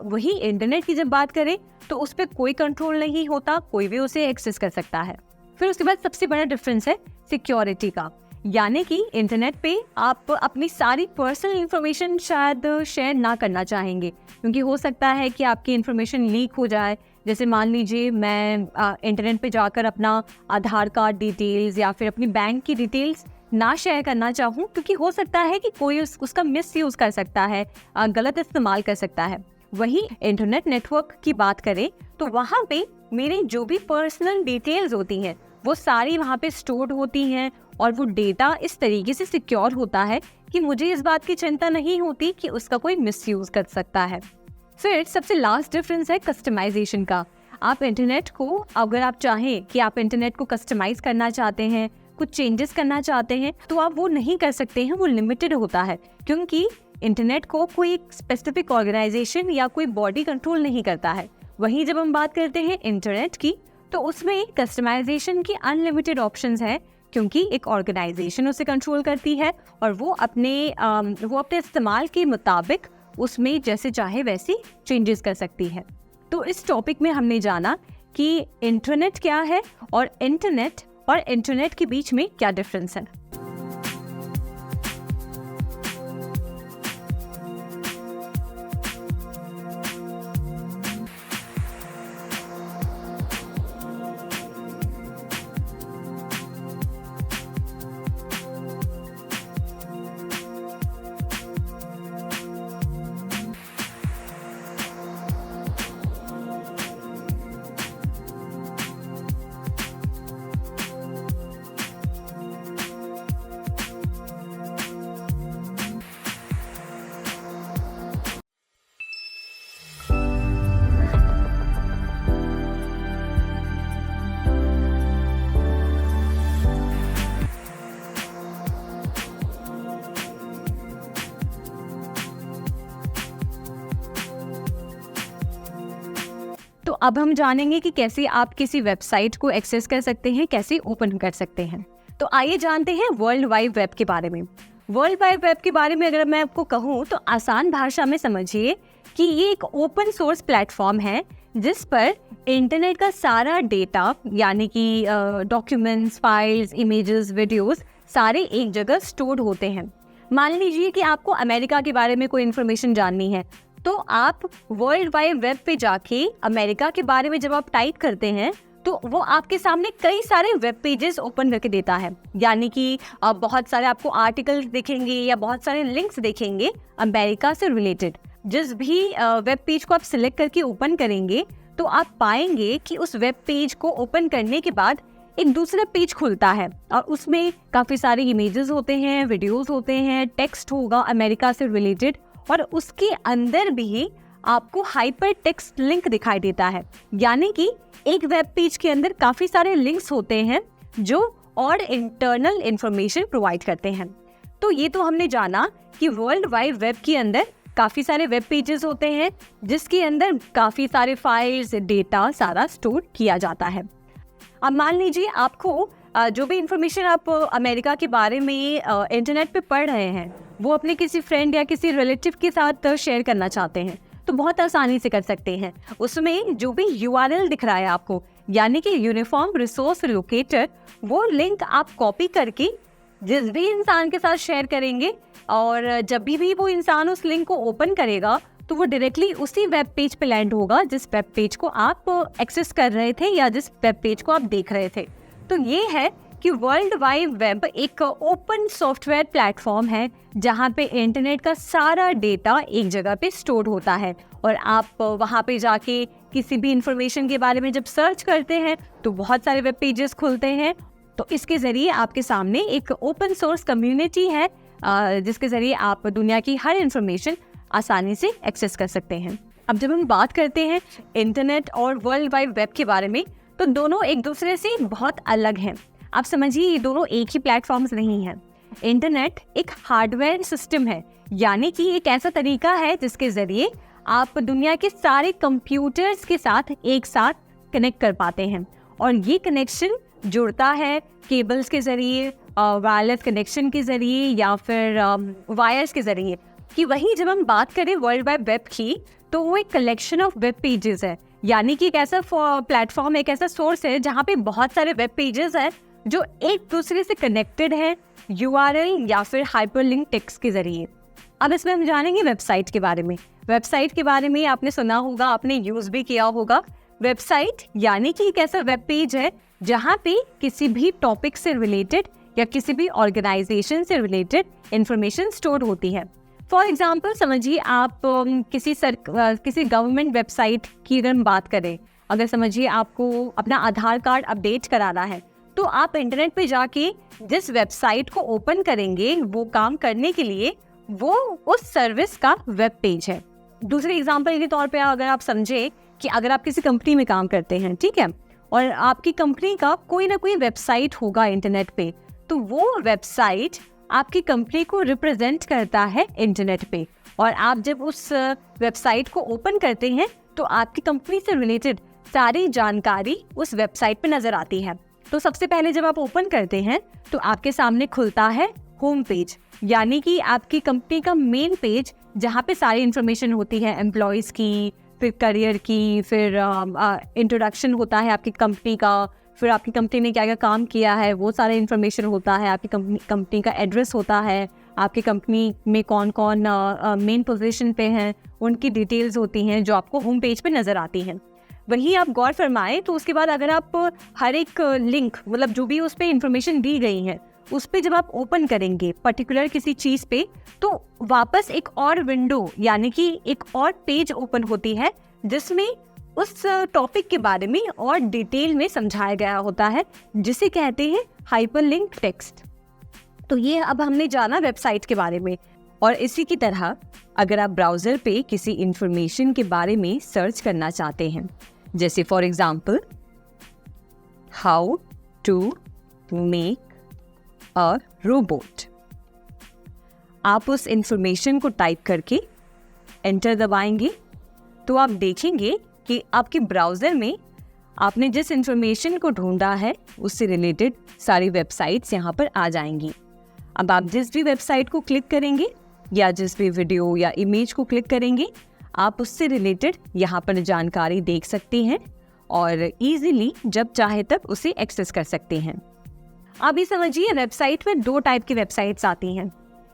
वही इंटरनेट की जब बात करें तो उस पर कोई कंट्रोल नहीं होता, कोई भी उसे एक्सेस कर सकता है। फिर उसके बाद सबसे बड़ा डिफरेंस है सिक्योरिटी का, यानी कि इंटरनेट पे आप अपनी सारी पर्सनल इंफॉर्मेशन शायद शेयर ना करना चाहेंगे, क्योंकि हो सकता है कि आपकी इंफॉर्मेशन लीक हो जाए। जैसे मान लीजिए मैं इंटरनेट पे जाकर अपना आधार कार्ड डिटेल्स या फिर अपनी बैंक की डिटेल्स ना शेयर करना चाहूँ, क्योंकि हो सकता है कि कोई उसका मिसयूज कर सकता है, गलत इस्तेमाल कर सकता है। वही इंटरनेट नेटवर्क की बात करें तो वहाँ पे मेरी जो भी पर्सनल डिटेल्स होती हैं वो सारी वहाँ पे स्टोर्ड होती हैं और वो डेटा इस तरीके से सिक्योर होता है कि मुझे इस बात की चिंता नहीं होती कि उसका कोई मिसयूज कर सकता है। फिर सबसे लास्ट डिफरेंस है कस्टमाइजेशन का। आप इंटरनेट को, अगर आप चाहें कि आप इंटरनेट को कस्टमाइज करना चाहते हैं, कुछ चेंजेस करना चाहते हैं, तो आप वो नहीं कर सकते हैं, वो लिमिटेड होता है, क्योंकि इंटरनेट को कोई स्पेसिफिक ऑर्गेनाइजेशन या कोई बॉडी कंट्रोल नहीं करता है। वहीं जब हम बात करते हैं इंटरनेट की, तो उसमें कस्टमाइजेशन की अनलिमिटेड ऑप्शंस हैं, क्योंकि एक ऑर्गेनाइजेशन उसे कंट्रोल करती है और वो अपने इस्तेमाल के मुताबिक उसमें जैसे चाहे वैसी चेंजेस कर सकती है। तो इस टॉपिक में हमने जाना कि इंटरनेट क्या है और इंटरनेट के बीच में क्या डिफरेंस है। तो अब हम जानेंगे कि कैसे आप किसी वेबसाइट को एक्सेस कर सकते हैं, कैसे ओपन कर सकते हैं। तो आइए जानते हैं वर्ल्ड वाइड वेब के बारे में। वर्ल्ड वाइड वेब के बारे में अगर मैं आपको कहूँ तो आसान भाषा में समझिए कि ये एक ओपन सोर्स प्लेटफॉर्म है जिस पर इंटरनेट का सारा डेटा, यानी कि डॉक्यूमेंट्स, फाइल्स, इमेजेस, वीडियोस सारे एक जगह स्टोर्ड होते हैं। मान लीजिए कि आपको अमेरिका के बारे में कोई इन्फॉर्मेशन जाननी है, तो आप वर्ल्ड वाइड वेब पे जाके अमेरिका के बारे में जब आप टाइप करते हैं तो वो आपके सामने कई सारे वेब पेजेस ओपन करके देता है, यानी कि बहुत सारे आपको आर्टिकल्स दिखेंगे या बहुत सारे लिंक्स देखेंगे अमेरिका से रिलेटेड। जिस भी वेब पेज को आप सिलेक्ट करके ओपन करेंगे तो आप पाएंगे कि उस वेब पेज को ओपन करने के बाद एक दूसरा पेज खुलता है और उसमें काफ़ी सारे इमेजेस होते हैं, वीडियोस होते हैं, टेक्स्ट होगा अमेरिका से रिलेटेड, और उसके अंदर भी आपको हाइपर टेक्स्ट लिंक दिखाई देता है, यानी कि एक वेब पेज के अंदर काफ़ी सारे लिंक्स होते हैं जो और इंटरनल इंफॉर्मेशन प्रोवाइड करते हैं। तो ये तो हमने जाना कि वर्ल्ड वाइड वेब के अंदर काफ़ी सारे वेब पेजेस होते हैं जिसके अंदर काफ़ी सारे फाइल्स, डेटा सारा स्टोर किया जाता है। अब मान लीजिए आपको जो भी इंफॉर्मेशन आप अमेरिका के बारे में इंटरनेट पे पढ़ रहे हैं वो अपने किसी फ्रेंड या किसी रिलेटिव के साथ शेयर करना चाहते हैं, तो बहुत आसानी से कर सकते हैं। उसमें जो भी URL दिख रहा है आपको, यानी कि यूनिफॉर्म रिसोर्स लोकेटर, वो लिंक आप कॉपी करके जिस भी इंसान के साथ शेयर करेंगे और जब भी वो इंसान उस लिंक को ओपन करेगा तो वो डायरेक्टली उसी वेब पेज पे लैंड होगा जिस वेब पेज को आप एक्सेस कर रहे थे या जिस वेब पेज को आप देख रहे थे। तो ये है कि वर्ल्ड वाइड वेब एक ओपन सॉफ्टवेयर प्लेटफॉर्म है जहाँ पे इंटरनेट का सारा डेटा एक जगह पे स्टोर होता है और आप वहाँ पे जाके किसी भी इंफॉर्मेशन के बारे में जब सर्च करते हैं तो बहुत सारे वेब पेजेस खुलते हैं। तो इसके ज़रिए आपके सामने एक ओपन सोर्स कम्युनिटी है जिसके ज़रिए आप दुनिया की हर इंफॉर्मेशन आसानी से एक्सेस कर सकते हैं। अब जब हम बात करते हैं इंटरनेट और वर्ल्ड वाइड वेब के बारे में तो दोनों एक दूसरे से बहुत अलग हैं। आप समझिए ये दोनों एक ही प्लेटफॉर्म्स नहीं हैं। इंटरनेट एक हार्डवेयर सिस्टम है, यानी कि एक ऐसा तरीका है जिसके ज़रिए आप दुनिया के सारे कंप्यूटर्स के साथ एक साथ कनेक्ट कर पाते हैं और ये कनेक्शन जुड़ता है केबल्स के ज़रिए, वायरलेस कनेक्शन के ज़रिए या फिर वायर्स के ज़रिए। कि वहीं जब हम बात करें वर्ल्ड वाइड वेब की तो वो एक कलेक्शन ऑफ वेब पेजेस है, यानी कि एक ऐसा प्लेटफॉर्म, एक ऐसा सोर्स है जहाँ पे बहुत सारे वेब पेजेस हैं जो एक दूसरे से कनेक्टेड है URL या फिर हाइपरलिंक टेक्स्ट के ज़रिए। अब इसमें हम जानेंगे वेबसाइट के बारे में। वेबसाइट के बारे में आपने सुना होगा, आपने यूज़ भी किया होगा। वेबसाइट यानी कि एक ऐसा वेब पेज है जहाँ पे किसी भी टॉपिक से रिलेटेड या किसी भी ऑर्गेनाइजेशन से रिलेटेड इंफॉर्मेशन स्टोर होती है। फॉर एग्जाम्पल समझिए आप किसी गवर्नमेंट वेबसाइट की अगर हम बात करें, अगर समझिए आपको अपना आधार कार्ड अपडेट कराना है तो आप इंटरनेट पे जाके जिस वेबसाइट को ओपन करेंगे वो काम करने के लिए वो उस सर्विस का वेब पेज है। दूसरे एग्जाम्पल के तौर पे अगर आप समझे कि अगर आप किसी कंपनी में काम करते हैं, ठीक है, और आपकी कंपनी का कोई ना कोई वेबसाइट होगा इंटरनेट पे, तो वो वेबसाइट आपकी कंपनी को रिप्रेजेंट करता है इंटरनेट पे। और आप जब उस वेबसाइट को ओपन करते हैं तो आपकी कंपनी से रिलेटेड सारी जानकारी उस वेबसाइट पे नजर आती है। तो सबसे पहले जब आप ओपन करते हैं तो आपके सामने खुलता है होम पेज, यानी कि आपकी कंपनी का मेन पेज जहाँ पे सारी इन्फॉर्मेशन होती है एम्प्लॉयज़ की, फिर करियर की, फिर इंट्रोडक्शन होता है आपकी कंपनी का, फिर आपकी कंपनी ने क्या क्या काम किया है वो सारा इन्फॉर्मेशन होता है, आपकी कंपनी का एड्रेस होता है, आपकी कंपनी में कौन कौन मेन पोजीशन पे हैं उनकी डिटेल्स होती हैं जो आपको होम पेज पे नज़र आती हैं। वहीं आप गौर फरमाएं तो उसके बाद अगर आप हर एक लिंक, मतलब जो भी उस पर इंफॉर्मेशन दी गई है उस पर जब आप ओपन करेंगे पर्टिकुलर किसी चीज़ पे तो वापस एक और विंडो यानी कि एक और पेज ओपन होती है जिसमें उस टॉपिक के बारे में और डिटेल में समझाया गया होता है, जिसे कहते हैं हाइपरलिंक टेक्स्ट। तो ये अब हमने जाना वेबसाइट के बारे में। और इसी की तरह अगर आप ब्राउज़र पे किसी इंफॉर्मेशन के बारे में सर्च करना चाहते हैं, जैसे for example how to make a robot, आप उस इंफॉर्मेशन को टाइप करके एंटर दबाएंगे तो आप देखेंगे कि आपके ब्राउज़र में आपने जिस इंफॉर्मेशन को ढूंढा है उससे रिलेटेड सारी वेबसाइट्स यहाँ पर आ जाएंगी। अब आप जिस भी वेबसाइट को क्लिक करेंगे या जिस भी वीडियो या इमेज को क्लिक करेंगे आप उससे रिलेटेड यहाँ पर जानकारी देख सकते हैं और इजीली जब चाहे तब उसे एक्सेस कर सकते हैं। अभी समझिए वेबसाइट में दो टाइप की वेबसाइट्स आती हैं,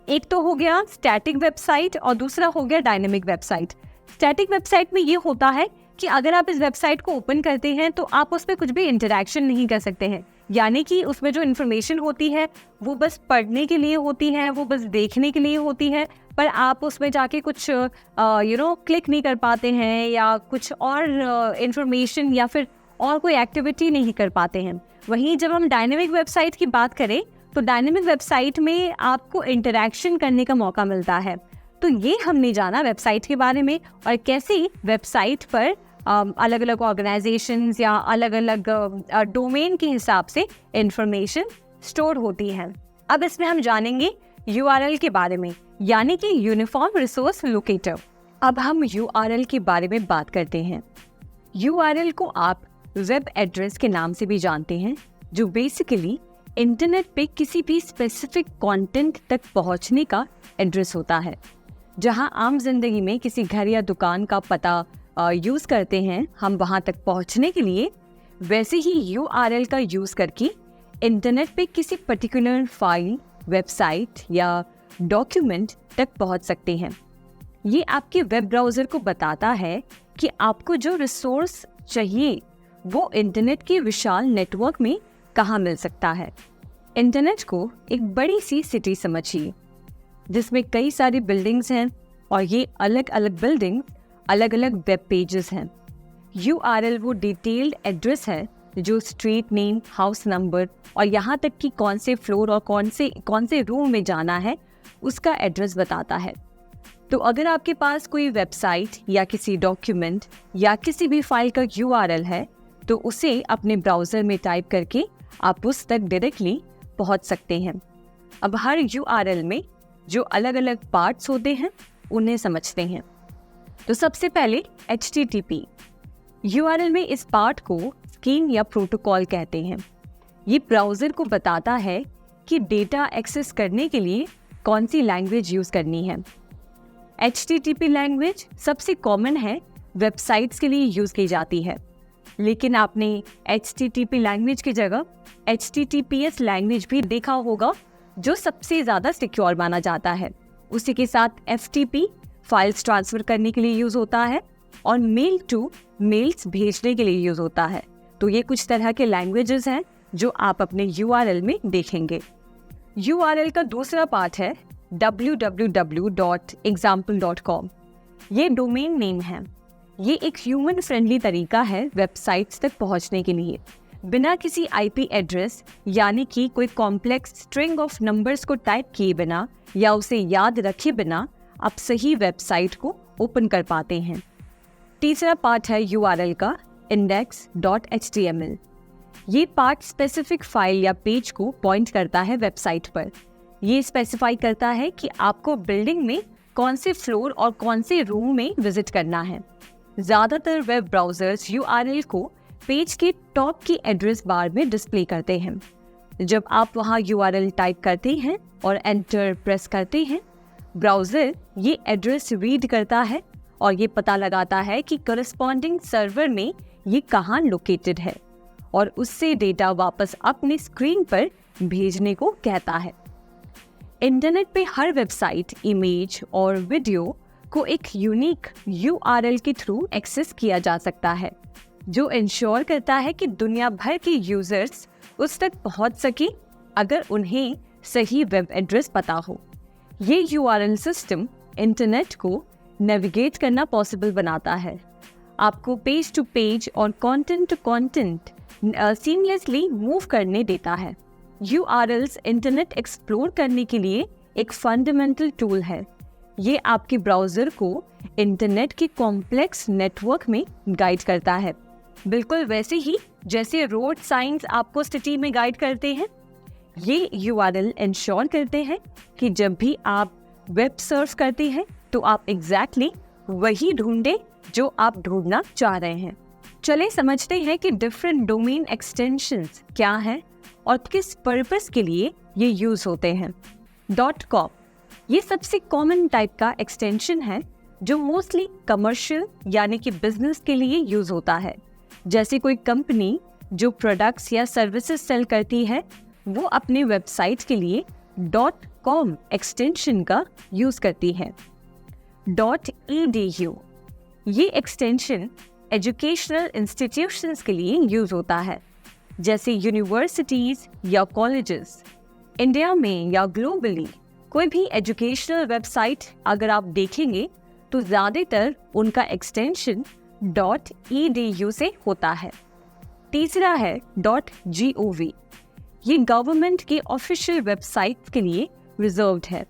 एक तो हो गया स्टैटिक वेबसाइट और दूसरा हो गया डायनेमिक वेबसाइट। स्टैटिक वेबसाइट में ये होता है कि अगर आप इस वेबसाइट को ओपन करते हैं तो आप उस पर कुछ भी इंटरैक्शन नहीं कर सकते हैं, यानी कि उसमें जो इन्फॉर्मेशन होती है वो बस पढ़ने के लिए होती है, वो बस देखने के लिए होती है, पर आप उसमें जाके कुछ क्लिक नहीं कर पाते हैं या कुछ और इन्फॉर्मेशन या फिर और कोई एक्टिविटी नहीं कर पाते हैं। वहीं जब हम डायनेमिक वेबसाइट की बात करें तो डायनेमिक वेबसाइट में आपको इंटरैक्शन करने का मौका मिलता है। तो ये हमने जाना वेबसाइट के बारे में और कैसे वेबसाइट पर अलग अलग ऑर्गेनाइजेशंस या अलग अलग डोमेन के हिसाब से इंफॉर्मेशन स्टोर होती है। अब इसमें हम जानेंगे URL के बारे में, यानी कि यूनिफॉर्म रिसोर्स लोकेटर। अब हम URL के बारे में बात करते हैं। URL को आप वेब एड्रेस के नाम से भी जानते हैं, जो बेसिकली इंटरनेट पे किसी भी स्पेसिफिक कंटेंट तक पहुंचने का एड्रेस होता है। जहां आम जिंदगी में किसी घर या दुकान का पता यूज़ करते हैं हम वहां तक पहुंचने के लिए, वैसे ही URL का यूज़ करके इंटरनेट पे किसी पर्टिकुलर फाइल, वेबसाइट या डॉक्यूमेंट तक पहुंच सकते हैं। ये आपके वेब ब्राउज़र को बताता है कि आपको जो रिसोर्स चाहिए वो इंटरनेट के विशाल नेटवर्क में कहाँ मिल सकता है। इंटरनेट को एक बड़ी सी सिटी समझिए जिसमें कई सारी बिल्डिंग्स हैं और ये अलग अलग बिल्डिंग अलग अलग वेब पेजेस हैं। URL वो डिटेल्ड एड्रेस है जो स्ट्रीट नेम, हाउस नंबर और यहाँ तक कि कौन से फ्लोर और कौन से रूम में जाना है उसका एड्रेस बताता है। तो अगर आपके पास कोई वेबसाइट या किसी डॉक्यूमेंट या किसी भी फाइल का URL है तो उसे अपने ब्राउज़र में टाइप करके आप उस तक डायरेक्टली पहुँच सकते हैं। अब हर URL में जो अलग अलग पार्ट्स होते हैं उन्हें समझते हैं। तो सबसे पहले HTTP। URL में इस पार्ट को स्कीम या प्रोटोकॉल कहते हैं। ये ब्राउज़र को बताता है कि डेटा एक्सेस करने के लिए कौन सी लैंग्वेज यूज़ करनी है। HTTP लैंग्वेज सबसे कॉमन है, वेबसाइट्स के लिए यूज़ की जाती है, लेकिन आपने HTTP लैंग्वेज की जगह HTTPS लैंग्वेज भी देखा होगा जो सबसे ज़्यादा सिक्योर माना जाता है। उसी के साथ FTP फाइल्स ट्रांसफ़र करने के लिए यूज़ होता है और मेल टू मेल्स भेजने के लिए यूज़ होता है। तो ये कुछ तरह के लैंग्वेजेस हैं जो आप अपने URL में देखेंगे। URL का दूसरा पार्ट है www.example.com। ये डोमेन नेम है। ये एक ह्यूमन फ्रेंडली तरीका है वेबसाइट्स तक पहुंचने के लिए। बिना किसी IP एड्रेस यानी कि कोई कॉम्प्लेक्स स्ट्रिंग ऑफ नंबर्स को टाइप किए बिना या उसे याद रखे बिना आप सही वेबसाइट को ओपन कर पाते हैं। तीसरा पार्ट है URL का index.html। ये पार्ट स्पेसिफिक फाइल या पेज को पॉइंट करता है वेबसाइट पर। ये स्पेसिफाई करता है कि आपको बिल्डिंग में कौन से फ्लोर और कौन से रूम में विजिट करना है। ज़्यादातर वेब ब्राउज़र्स URL को पेज के टॉप की एड्रेस बार में डिस्प्ले करते हैं। जब आप वहाँ URL टाइप करते हैं और एंटर प्रेस करते हैं, ब्राउज़र ये एड्रेस रीड करता है और ये पता लगाता है कि करस्पॉन्डिंग सर्वर में ये कहाँ लोकेटेड है और उससे डेटा वापस अपने स्क्रीन पर भेजने को कहता है। इंटरनेट पे हर वेबसाइट, इमेज और वीडियो को एक यूनिक URL के थ्रू एक्सेस किया जा सकता है, जो इंश्योर करता है कि दुनिया भर के यूजर्स उस तक पहुंच सके अगर उन्हें सही वेब एड्रेस पता हो। ये URL सिस्टम इंटरनेट को नेविगेट करना पॉसिबल बनाता है, आपको पेज टू पेज और content to content seamlessly move करने देता है। URLs इंटरनेट एक्सप्लोर करने के लिए एक फंडामेंटल टूल है। ये आपके ब्राउज़र को इंटरनेट के कॉम्प्लेक्स नेटवर्क में गाइड करता है, बिल्कुल वैसे ही जैसे रोड साइंस आपको सिटी में गाइड करते हैं। ये URL इंश्योर करते हैं कि जब भी आप वेब सर्फ करते हैं तो आप एग्जैक्टली वही ढूंढें जो आप ढूंढना चाह रहे हैं। चलिए समझते हैं कि डिफरेंट डोमेन एक्सटेंशंस क्या हैं और किस पर्पस के लिए ये यूज़ होते हैं। .com ये सबसे कॉमन टाइप का एक्सटेंशन है जो मोस्टली कमर्शियल यानी कि बिजनेस के लिए यूज़ होता है। जैसे कोई कंपनी जो प्रोडक्ट्स या सर्विसेज सेल करती है वो अपने वेबसाइट के लिए .com एक्सटेंशन का यूज़ करती है। .edu ये एक्सटेंशन एजुकेशनल इंस्टीट्यूशंस के लिए यूज़ होता है, जैसे यूनिवर्सिटीज़ या कॉलेजेस। इंडिया में या ग्लोबली कोई भी एजुकेशनल वेबसाइट अगर आप देखेंगे तो ज़्यादातर उनका एक्सटेंशन .edu से होता है। तीसरा है .gov ये गवर्नमेंट के ऑफिशियल वेबसाइट के लिए रिजर्व्ड है,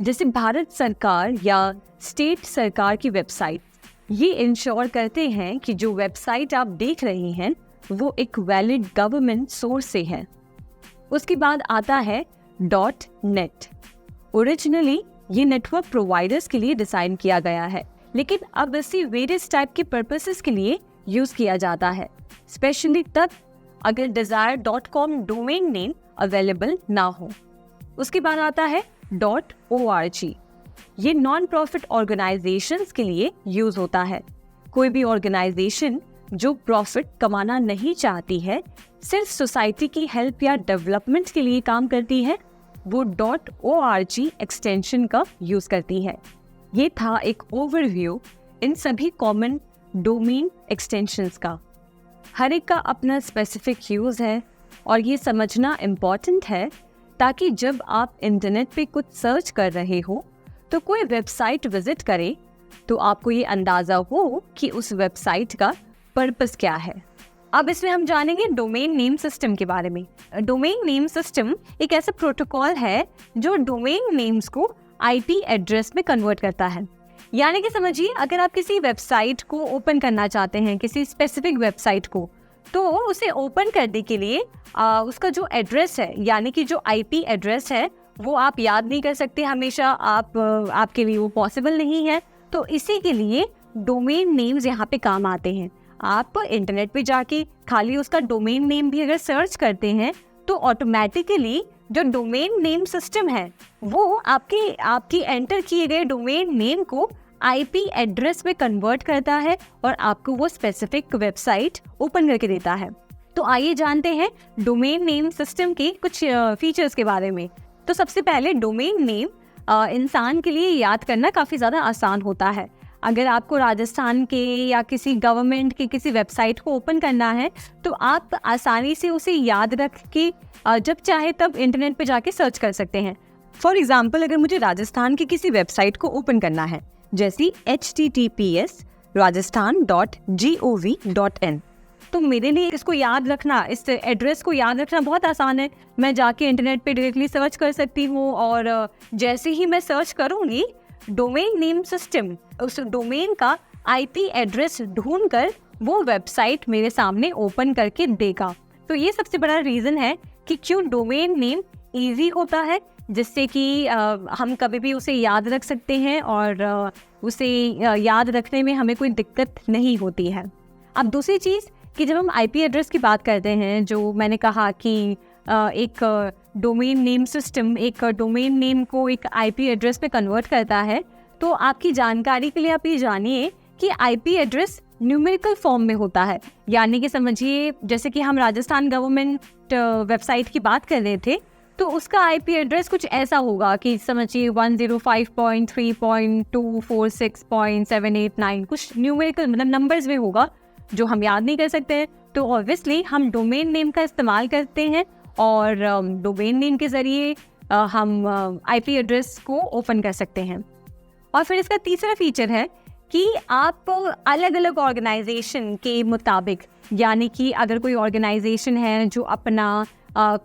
जैसे भारत सरकार या स्टेट सरकार की वेबसाइट। ये इंश्योर करते हैं कि जो वेबसाइट आप देख रहे हैं वो एक वैलिड गवर्नमेंट सोर्स से है। उसके बाद आता है .net। ओरिजिनली ये नेटवर्क प्रोवाइडर्स के लिए डिज़ाइन किया गया है, लेकिन अब इसे वेरियस टाइप के पर्पसेस के लिए यूज़ किया जाता है, स्पेशली तब अगर desire .com domain name available ना हो। उसके बाद आता है .org ये नॉन प्रॉफिट ऑर्गेनाइजेशंस के लिए यूज़ होता है। कोई भी ऑर्गेनाइजेशन जो प्रॉफिट कमाना नहीं चाहती है, सिर्फ सोसाइटी की हेल्प या डेवलपमेंट के लिए काम करती है, वो .org एक्सटेंशन का यूज़ करती है। ये था एक ओवरव्यू इन सभी कॉमन डोमेन एक्सटेंशंस का। हर एक का अपना स्पेसिफिक यूज़ है और ये समझना इम्पॉर्टेंट है ताकि जब आप इंटरनेट पे कुछ सर्च कर रहे हो तो कोई वेबसाइट विजिट करे तो आपको ये अंदाज़ा हो कि उस वेबसाइट का पर्पस क्या है। अब इसमें हम जानेंगे डोमेन नेम सिस्टम के बारे में। डोमेन नेम सिस्टम एक ऐसा प्रोटोकॉल है जो डोमेन नेम्स को आईपी एड्रेस में कन्वर्ट करता है। यानी कि समझिए, अगर आप किसी वेबसाइट को ओपन करना चाहते हैं, किसी स्पेसिफिक वेबसाइट को, तो उसे ओपन करने के लिए उसका जो एड्रेस है, यानी कि जो आईपी एड्रेस है, वो आप याद नहीं कर सकते हमेशा, आपके लिए वो पॉसिबल नहीं है। तो इसी के लिए डोमेन नेम्स यहाँ पे काम आते हैं। आप इंटरनेट पे जाके खाली उसका डोमेन नेम भी अगर सर्च करते हैं तो ऑटोमेटिकली जो डोमेन नेम सिस्टम है वो आपकी एंटर किए गए डोमेन नेम को आईपी एड्रेस में कन्वर्ट करता है और आपको वो स्पेसिफिक वेबसाइट ओपन करके देता है। तो आइए जानते हैं डोमेन नेम सिस्टम के कुछ फीचर्स के बारे में। तो सबसे पहले डोमेन नेम इंसान के लिए याद करना काफ़ी ज़्यादा आसान होता है। अगर आपको राजस्थान के या किसी गवर्नमेंट की किसी वेबसाइट को ओपन करना है तो आप आसानी से उसे याद रख के जब चाहे तब इंटरनेट पे जाके सर्च कर सकते हैं। फॉर एग्जांपल, अगर मुझे राजस्थान की किसी वेबसाइट को ओपन करना है, जैसी https://rajasthan.gov.in, तो मेरे लिए इसको याद रखना, इस एड्रेस को याद रखना बहुत आसान है। मैं जाके इंटरनेट पे डायरेक्टली सर्च कर सकती हूँ और जैसे ही मैं सर्च करूँगी, डोमेन नेम सिस्टम उस डोमेन का आईपी एड्रेस ढूंढकर वो वेबसाइट मेरे सामने ओपन करके देगा। तो ये सबसे बड़ा रीज़न है कि क्यों डोमेन नेम इजी होता है, जिससे कि हम कभी भी उसे याद रख सकते हैं और उसे याद रखने में हमें कोई दिक्कत नहीं होती है। अब दूसरी चीज़ कि जब हम आईपी एड्रेस की बात करते हैं, जो मैंने कहा कि एक डोमेन नेम सिस्टम एक डोमेन नेम को एक आईपी एड्रेस में कन्वर्ट करता है, तो आपकी जानकारी के लिए आप ये जानिए कि आईपी एड्रेस न्यूमेरिकल फॉर्म में होता है। यानी कि समझिए, जैसे कि हम राजस्थान गवर्नमेंट वेबसाइट की बात कर रहे थे, तो उसका आईपी एड्रेस कुछ ऐसा होगा कि समझिए 105.3.246.789, कुछ न्यूमेरिकल मतलब नंबर्स में होगा जो हम याद नहीं कर सकते हैं। तो ऑब्वियसली हम डोमेन नेम का इस्तेमाल करते हैं और डोमेन नेम के ज़रिए हम आईपी एड्रेस को ओपन कर सकते हैं। और फिर इसका तीसरा फीचर है कि आप अलग अलग ऑर्गेनाइजेशन के मुताबिक, यानी कि अगर कोई ऑर्गेनाइजेशन है जो अपना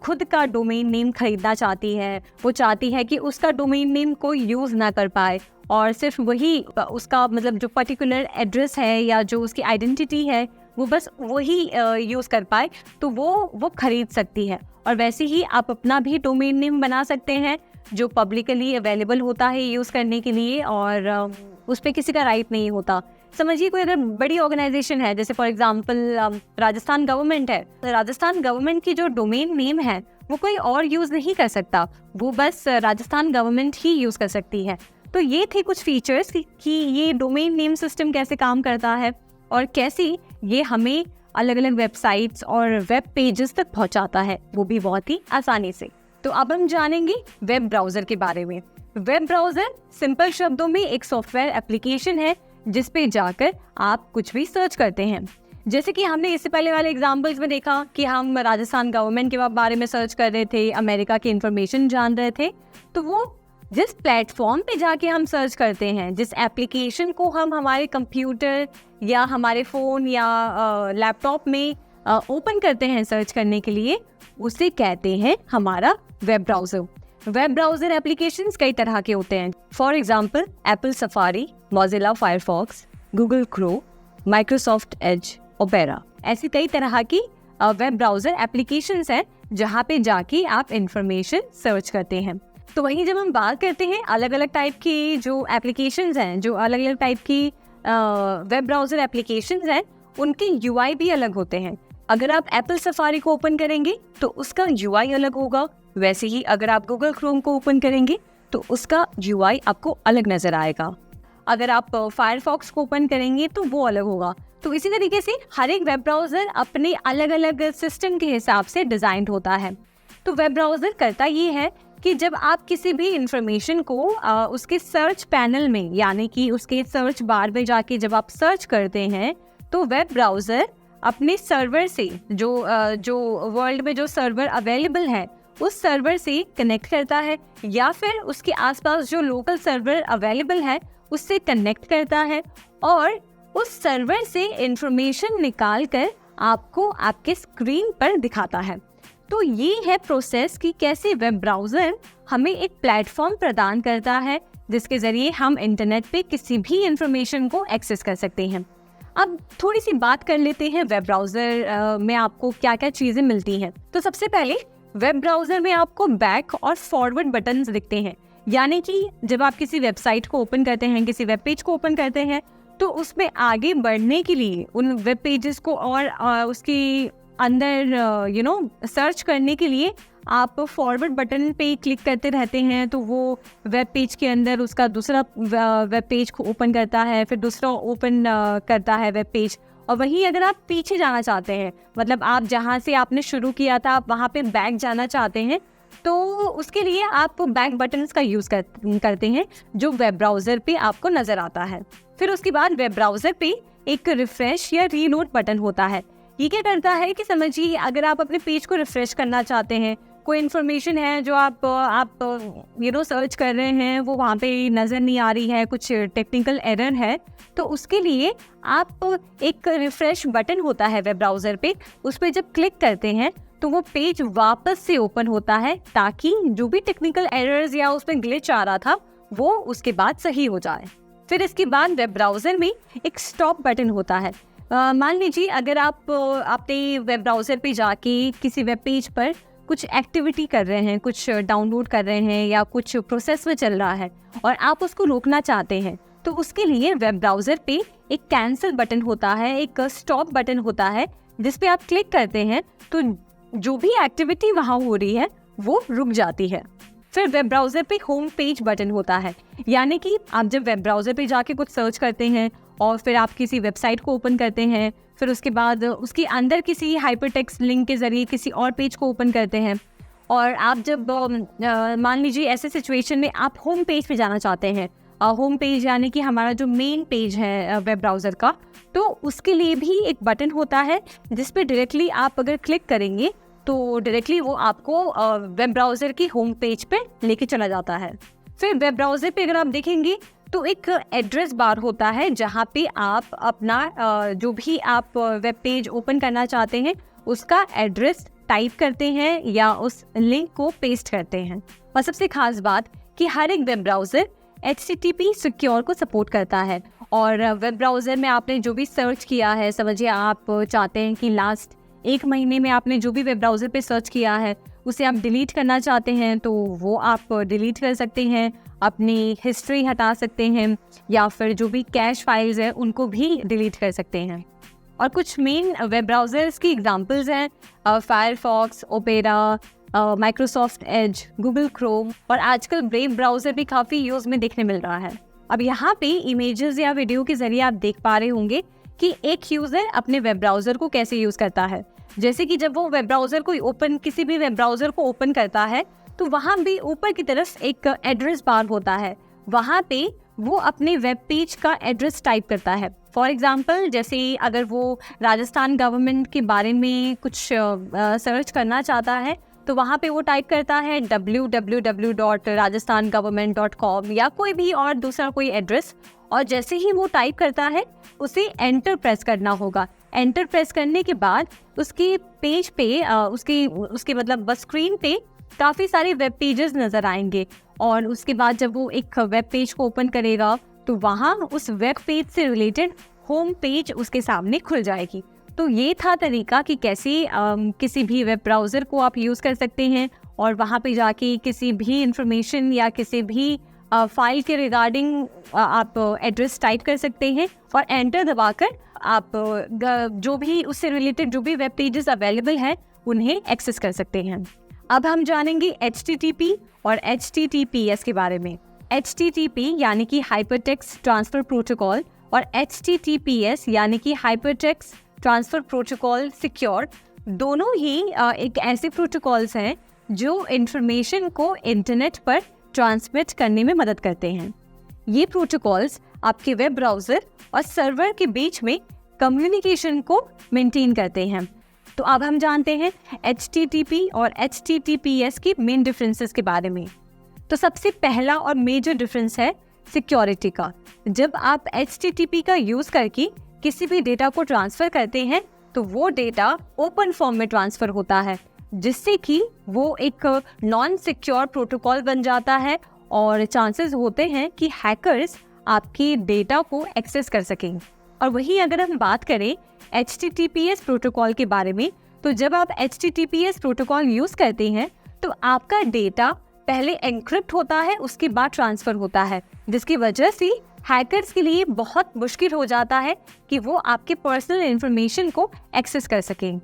खुद का डोमेन नेम खरीदना चाहती है, वो चाहती है कि उसका डोमेन नेम कोई यूज़ ना कर पाए और सिर्फ वही उसका मतलब जो पर्टिकुलर एड्रेस है या जो उसकी आइडेंटिटी है वो बस वही यूज़ कर पाए, तो वो खरीद सकती है। और वैसे ही आप अपना भी डोमेन नेम बना सकते हैं जो पब्लिकली अवेलेबल होता है यूज़ करने के लिए और उस पर किसी का राइट नहीं होता। समझिए, कोई अगर बड़ी ऑर्गेनाइजेशन है, जैसे फॉर एग्जांपल राजस्थान गवर्नमेंट है, तो राजस्थान गवर्नमेंट की जो डोमेन नेम है वो कोई और यूज़ नहीं कर सकता, वो बस राजस्थान गवर्नमेंट ही यूज़ कर सकती है। तो ये थे कुछ फीचर्स कि ये डोमेन नेम सिस्टम कैसे काम करता है और कैसे ये हमें अलग अलग वेबसाइट्स और वेब पेजेस तक पहुंचाता है, वो भी बहुत ही आसानी से। तो अब हम जानेंगे वेब ब्राउज़र के बारे में। वेब ब्राउज़र सिंपल शब्दों में एक सॉफ्टवेयर एप्लीकेशन है जिस पे जाकर आप कुछ भी सर्च करते हैं। जैसे कि हमने इससे पहले वाले एग्जाम्पल्स में देखा कि हम राजस्थान गवर्नमेंट के बारे में सर्च कर रहे थे, अमेरिका की इंफॉर्मेशन जान रहे थे, तो वो जिस प्लेटफॉर्म पे जाके हम सर्च करते हैं, जिस एप्लीकेशन को हम हमारे कंप्यूटर या हमारे फ़ोन या लैपटॉप में ओपन करते हैं सर्च करने के लिए, उसे कहते हैं हमारा web browser. Web browser applications कई तरह के होते हैं। For example, Apple safari, Mozilla Firefox, Google Chrome, Microsoft Edge, opera, ऐसी कई तरह की वेब ब्राउज़र एप्लीकेशंस हैं जहाँ पे जाके आप इंफॉर्मेशन सर्च करते हैं। तो वहीं जब हम बात करते हैं अलग अलग टाइप की जो एप्लीकेशंस हैं, जो अलग अलग टाइप की वेब ब्राउज़र एप्लीकेशंस हैं, उनके यूआई भी अलग होते हैं। अगर आप एप्पल सफारी को ओपन करेंगे तो उसका यूआई अलग होगा, वैसे ही अगर आप गूगल क्रोम को ओपन करेंगे तो उसका यूआई आपको अलग नज़र आएगा। अगर आप फायरफॉक्स को ओपन करेंगे तो वो अलग होगा। तो इसी तरीके से हर एक वेब ब्राउज़र अपने अलग अलग सिस्टम के हिसाब से डिज़ाइन होता है। तो वेब ब्राउज़र करता ये है कि जब आप किसी भी इंफॉर्मेशन को उसके सर्च पैनल में, यानी कि उसके सर्च बार में जाके जब आप सर्च करते हैं, तो वेब ब्राउज़र अपने सर्वर से जो वर्ल्ड में जो सर्वर अवेलेबल है उस सर्वर से कनेक्ट करता है या फिर उसके आसपास जो लोकल सर्वर अवेलेबल है उससे कनेक्ट करता है और उस सर्वर से इंफॉर्मेशन निकाल कर आपको आपके स्क्रीन पर दिखाता है। तो ये है प्रोसेस कि कैसे वेब ब्राउज़र हमें एक प्लेटफॉर्म प्रदान करता है जिसके ज़रिए हम इंटरनेट पे किसी भी इंफॉर्मेशन को एक्सेस कर सकते हैं। अब थोड़ी सी बात कर लेते हैं वेब ब्राउज़र में आपको क्या क्या चीज़ें मिलती हैं। तो सबसे पहले वेब ब्राउज़र में आपको बैक और फॉरवर्ड बटन्स दिखते हैं, यानी कि जब आप किसी वेबसाइट को ओपन करते हैं, किसी वेब पेज को ओपन करते हैं, तो उसमें आगे बढ़ने के लिए उन वेब पेजेस को और उसकी अंदर सर्च करने के लिए आप फॉरवर्ड बटन पे क्लिक करते रहते हैं। तो वो वेब पेज के अंदर उसका दूसरा वेब पेज को ओपन करता है, फिर दूसरा ओपन करता है वेब पेज। और वहीं अगर आप पीछे जाना चाहते हैं, मतलब आप जहाँ से आपने शुरू किया था आप वहाँ पे बैक जाना चाहते हैं, तो उसके लिए आप बैक बटन्स का यूज़ करते हैं जो वेब ब्राउज़र पे आपको नज़र आता है। फिर उसके बाद वेब ब्राउज़र पे एक रिफ्रेश या रीलोड बटन होता है। ये क्या करता है कि समझिए अगर आप अपने पेज को रिफ्रेश करना चाहते हैं, कोई इन्फॉर्मेशन है जो आप सर्च कर रहे हैं वो वहाँ पे नज़र नहीं आ रही है, कुछ टेक्निकल एरर है, तो उसके लिए आप एक रिफ्रेश बटन होता है वेब ब्राउज़र पे, उस पर जब क्लिक करते हैं तो वो पेज वापस से ओपन होता है ताकि जो भी टेक्निकल एरर्स या उसमें ग्लिच आ रहा था वो उसके बाद सही हो जाए। फिर इसके बाद वेब ब्राउज़र में एक स्टॉप बटन होता है। मान लीजिए अगर आप अपने वेब ब्राउज़र पे जाके किसी वेब पेज पर कुछ एक्टिविटी कर रहे हैं, कुछ डाउनलोड कर रहे हैं या कुछ प्रोसेस में चल रहा है और आप उसको रोकना चाहते हैं, तो उसके लिए वेब ब्राउज़र पे एक कैंसिल बटन होता है, एक स्टॉप बटन होता है, जिस पे आप क्लिक करते हैं तो जो भी एक्टिविटी वहाँ हो रही है वो रुक जाती है। फिर वेब ब्राउज़र पे होम पेज बटन होता है, यानी कि आप जब वेब ब्राउज़र पे जाके कुछ सर्च करते हैं और फिर आप किसी वेबसाइट को ओपन करते हैं, फिर उसके बाद उसके अंदर किसी हाइपरटेक्स्ट लिंक के ज़रिए किसी और पेज को ओपन करते हैं और आप जब मान लीजिए ऐसे सिचुएशन में आप होम पेज पे जाना चाहते हैं, होम पेज यानी कि हमारा जो मेन पेज है वेब ब्राउज़र का, तो उसके लिए भी एक बटन होता है जिस पे डायरेक्टली आप अगर क्लिक करेंगे तो डायरेक्टली वो आपको वेब ब्राउज़र की होम पेज पे लेके चला जाता है। फिर वेब ब्राउज़र पे अगर आप देखेंगे तो एक एड्रेस बार होता है जहाँ पे आप अपना जो भी आप वेब पेज ओपन करना चाहते हैं उसका एड्रेस टाइप करते हैं या उस लिंक को पेस्ट करते हैं। और सबसे खास बात कि हर एक वेब ब्राउज़र HTTP सिक्योर को सपोर्ट करता है और वेब ब्राउज़र में आपने जो भी सर्च किया है, समझिए आप चाहते हैं कि लास्ट 1 महीने में आपने जो भी वेब ब्राउज़र पे सर्च किया है उसे आप डिलीट करना चाहते हैं तो वो आप डिलीट कर सकते हैं, अपनी हिस्ट्री हटा सकते हैं या फिर जो भी कैश फाइल्स हैं उनको भी डिलीट कर सकते हैं। और कुछ मेन वेब ब्राउज़र्स की एग्जांपल्स हैं Firefox, opera, Microsoft Edge, Google Chrome और आजकल ब्रेव ब्राउज़र भी काफ़ी यूज़ में देखने मिल रहा है। अब यहाँ पे इमेजेस या वीडियो के ज़रिए आप देख पा रहे होंगे कि एक यूज़र अपने वेब ब्राउज़र को कैसे यूज़ करता है। जैसे कि जब वो वेब ब्राउज़र को किसी भी वेब ब्राउज़र को ओपन करता है तो वहाँ भी ऊपर की तरफ एक एड्रेस बार होता है, वहाँ पे वो अपने वेब पेज का एड्रेस टाइप करता है। फॉर एग्जांपल जैसे अगर वो राजस्थान गवर्नमेंट के बारे में कुछ सर्च करना चाहता है तो वहाँ पे वो टाइप करता है www.rajasthangovernment.com या कोई भी और दूसरा कोई एड्रेस, और जैसे ही वो टाइप करता है उसे एंटर प्रेस करना होगा। एंटर प्रेस करने के बाद उसके पेज पे उसके मतलब स्क्रीन पे काफ़ी सारे वेब पेजेस नज़र आएंगे और उसके बाद जब वो एक वेब पेज को ओपन करेगा तो वहाँ उस वेब पेज से रिलेटेड होम पेज उसके सामने खुल जाएगी। तो ये था तरीका कि कैसे किसी भी वेब ब्राउज़र को आप यूज़ कर सकते हैं और वहाँ पे जाके किसी भी इंफॉर्मेशन या किसी भी फाइल के रिगार्डिंग आप एड्रेस टाइप कर सकते हैं और एंटर दबाकर आप जो भी उससे रिलेटेड जो भी वेब पेजेस अवेलेबल हैं उन्हें एक्सेस कर सकते हैं। अब हम जानेंगे HTTP और HTTPS के बारे में। HTTP यानी कि हाइपरटेक्स्ट ट्रांसफ़र प्रोटोकॉल और HTTPS यानी कि हाइपरटेक्स्ट ट्रांसफ़र प्रोटोकॉल सिक्योर, दोनों ही एक ऐसे प्रोटोकॉल्स हैं जो इंफॉर्मेशन को इंटरनेट पर ट्रांसमिट करने में मदद करते हैं। ये प्रोटोकॉल्स आपके वेब ब्राउज़र और सर्वर के बीच में कम्युनिकेशन को मेंटेन करते हैं। तो अब हम जानते हैं HTTP और HTTPS की मेन डिफरेंसेस के बारे में। तो सबसे पहला और मेजर डिफरेंस है सिक्योरिटी का। जब आप HTTP का यूज़ करके किसी भी डेटा को ट्रांसफ़र करते हैं तो वो डेटा ओपन फॉर्म में ट्रांसफ़र होता है, जिससे कि वो एक नॉन सिक्योर प्रोटोकॉल बन जाता है और चांसेस होते हैं कि हैकर्स आपके डेटा को एक्सेस कर सकें। और वहीं अगर हम बात करें HTTPS प्रोटोकॉल के बारे में, तो जब आप HTTPS प्रोटोकॉल यूज़ करते हैं तो आपका डेटा पहले एन्क्रिप्ट होता है, उसके बाद ट्रांसफ़र होता है, जिसकी वजह से हैकर्स के लिए बहुत मुश्किल हो जाता है कि वो आपके पर्सनल इन्फॉर्मेशन को एक्सेस कर सकें।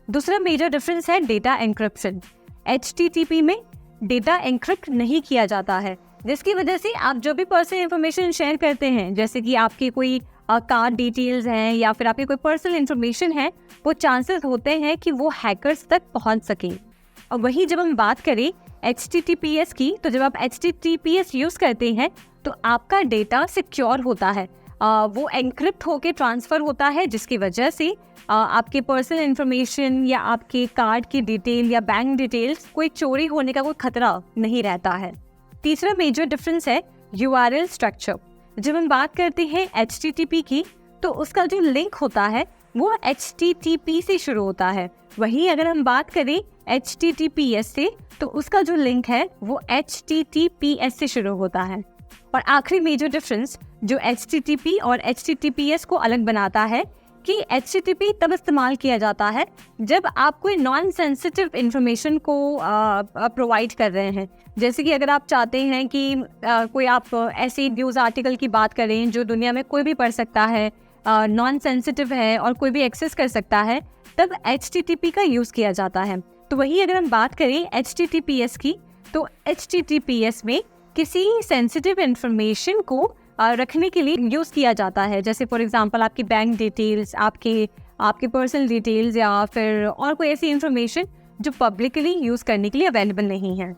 दूसरा मेजर डिफरेंस है डेटा एन्क्रिप्शन। HTTP में डेटा एन्क्रिप्ट नहीं किया जाता है, जिसकी वजह से आप जो भी पर्सनल इन्फॉर्मेशन शेयर करते हैं, जैसे कि आपके कोई कार्ड डिटेल्स हैं या फिर आपकी कोई पर्सनल इन्फॉर्मेशन है, वो चांसेस होते हैं कि वो हैकर्स तक पहुंच सकें। और वहीं जब हम बात करें HTTPS की, तो जब आप HTTPS यूज़ करते हैं तो आपका डेटा सिक्योर होता है, वो एन्क्रिप्ट होके ट्रांसफ़र होता है, जिसकी वजह से आपके पर्सनल इन्फॉर्मेशन या आपके कार्ड की डिटेल या बैंक डिटेल्स कोई चोरी होने का कोई खतरा नहीं रहता है। तीसरा मेजर डिफरेंस है URL स्ट्रक्चर। जब हम बात करते हैं HTTP की, तो उसका जो लिंक होता है वो HTTP से शुरू होता है। वहीं अगर हम बात करें HTTPS से, तो उसका जो लिंक है वो HTTPS से शुरू होता है। और आखिरी मेजर डिफरेंस जो HTTP और HTTPS को अलग बनाता है कि HTTP तब इस्तेमाल किया जाता है जब आप कोई नॉन सेंसिटिव इंफॉर्मेशन को प्रोवाइड कर रहे हैं। जैसे कि अगर आप चाहते हैं कि कोई आप ऐसे न्यूज़ आर्टिकल की बात करें जो दुनिया में कोई भी पढ़ सकता है, नॉन सेंसिटिव है और कोई भी एक्सेस कर सकता है, तब HTTP का यूज़ किया जाता है। तो वही अगर हम बात करें HTTPS की, तो HTTPS में किसी सेंसिटिव इंफॉर्मेशन को रखने के लिए यूज़ किया जाता है, जैसे फॉर एग्जांपल आपकी बैंक डिटेल्स, आपके पर्सनल डिटेल्स या फिर और कोई ऐसी इंफॉर्मेशन जो पब्लिकली यूज़ करने के लिए अवेलेबल नहीं है।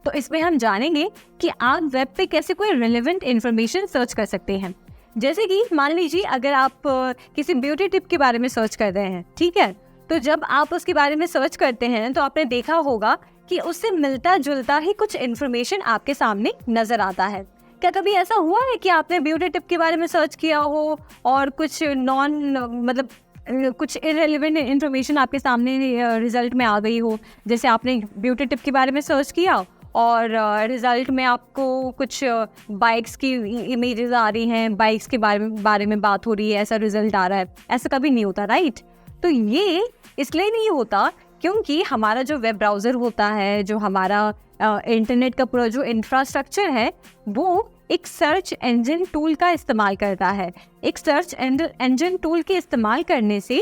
तो इसमें हम जानेंगे कि आप वेब पे कैसे कोई रिलेवेंट इन्फॉर्मेशन सर्च कर सकते हैं। जैसे कि मान लीजिए अगर आप किसी ब्यूटी टिप के बारे में सर्च कर रहे हैं, ठीक है, तो जब आप उसके बारे में सर्च करते हैं तो आपने देखा होगा कि उससे मिलता जुलता ही कुछ इन्फॉर्मेशन आपके सामने नजर आता है। क्या कभी ऐसा हुआ है कि आपने ब्यूटी टिप के बारे में सर्च किया हो और कुछ कुछ इररिलेवेंट इन्फॉर्मेशन आपके सामने रिजल्ट में आ गई हो? जैसे आपने ब्यूटी टिप के बारे में सर्च किया और रिज़ल्ट में आपको कुछ बाइक्स की इमेजेस आ रही हैं, बाइक्स के बारे में बात हो रही है, ऐसा रिज़ल्ट आ रहा है। ऐसा कभी नहीं होता, राइट? तो ये इसलिए नहीं होता क्योंकि हमारा जो वेब ब्राउज़र होता है, जो हमारा इंटरनेट का पूरा जो इंफ्रास्ट्रक्चर है, वो एक सर्च इंजन टूल का इस्तेमाल करता है। एक सर्च इंजन टूल के इस्तेमाल करने से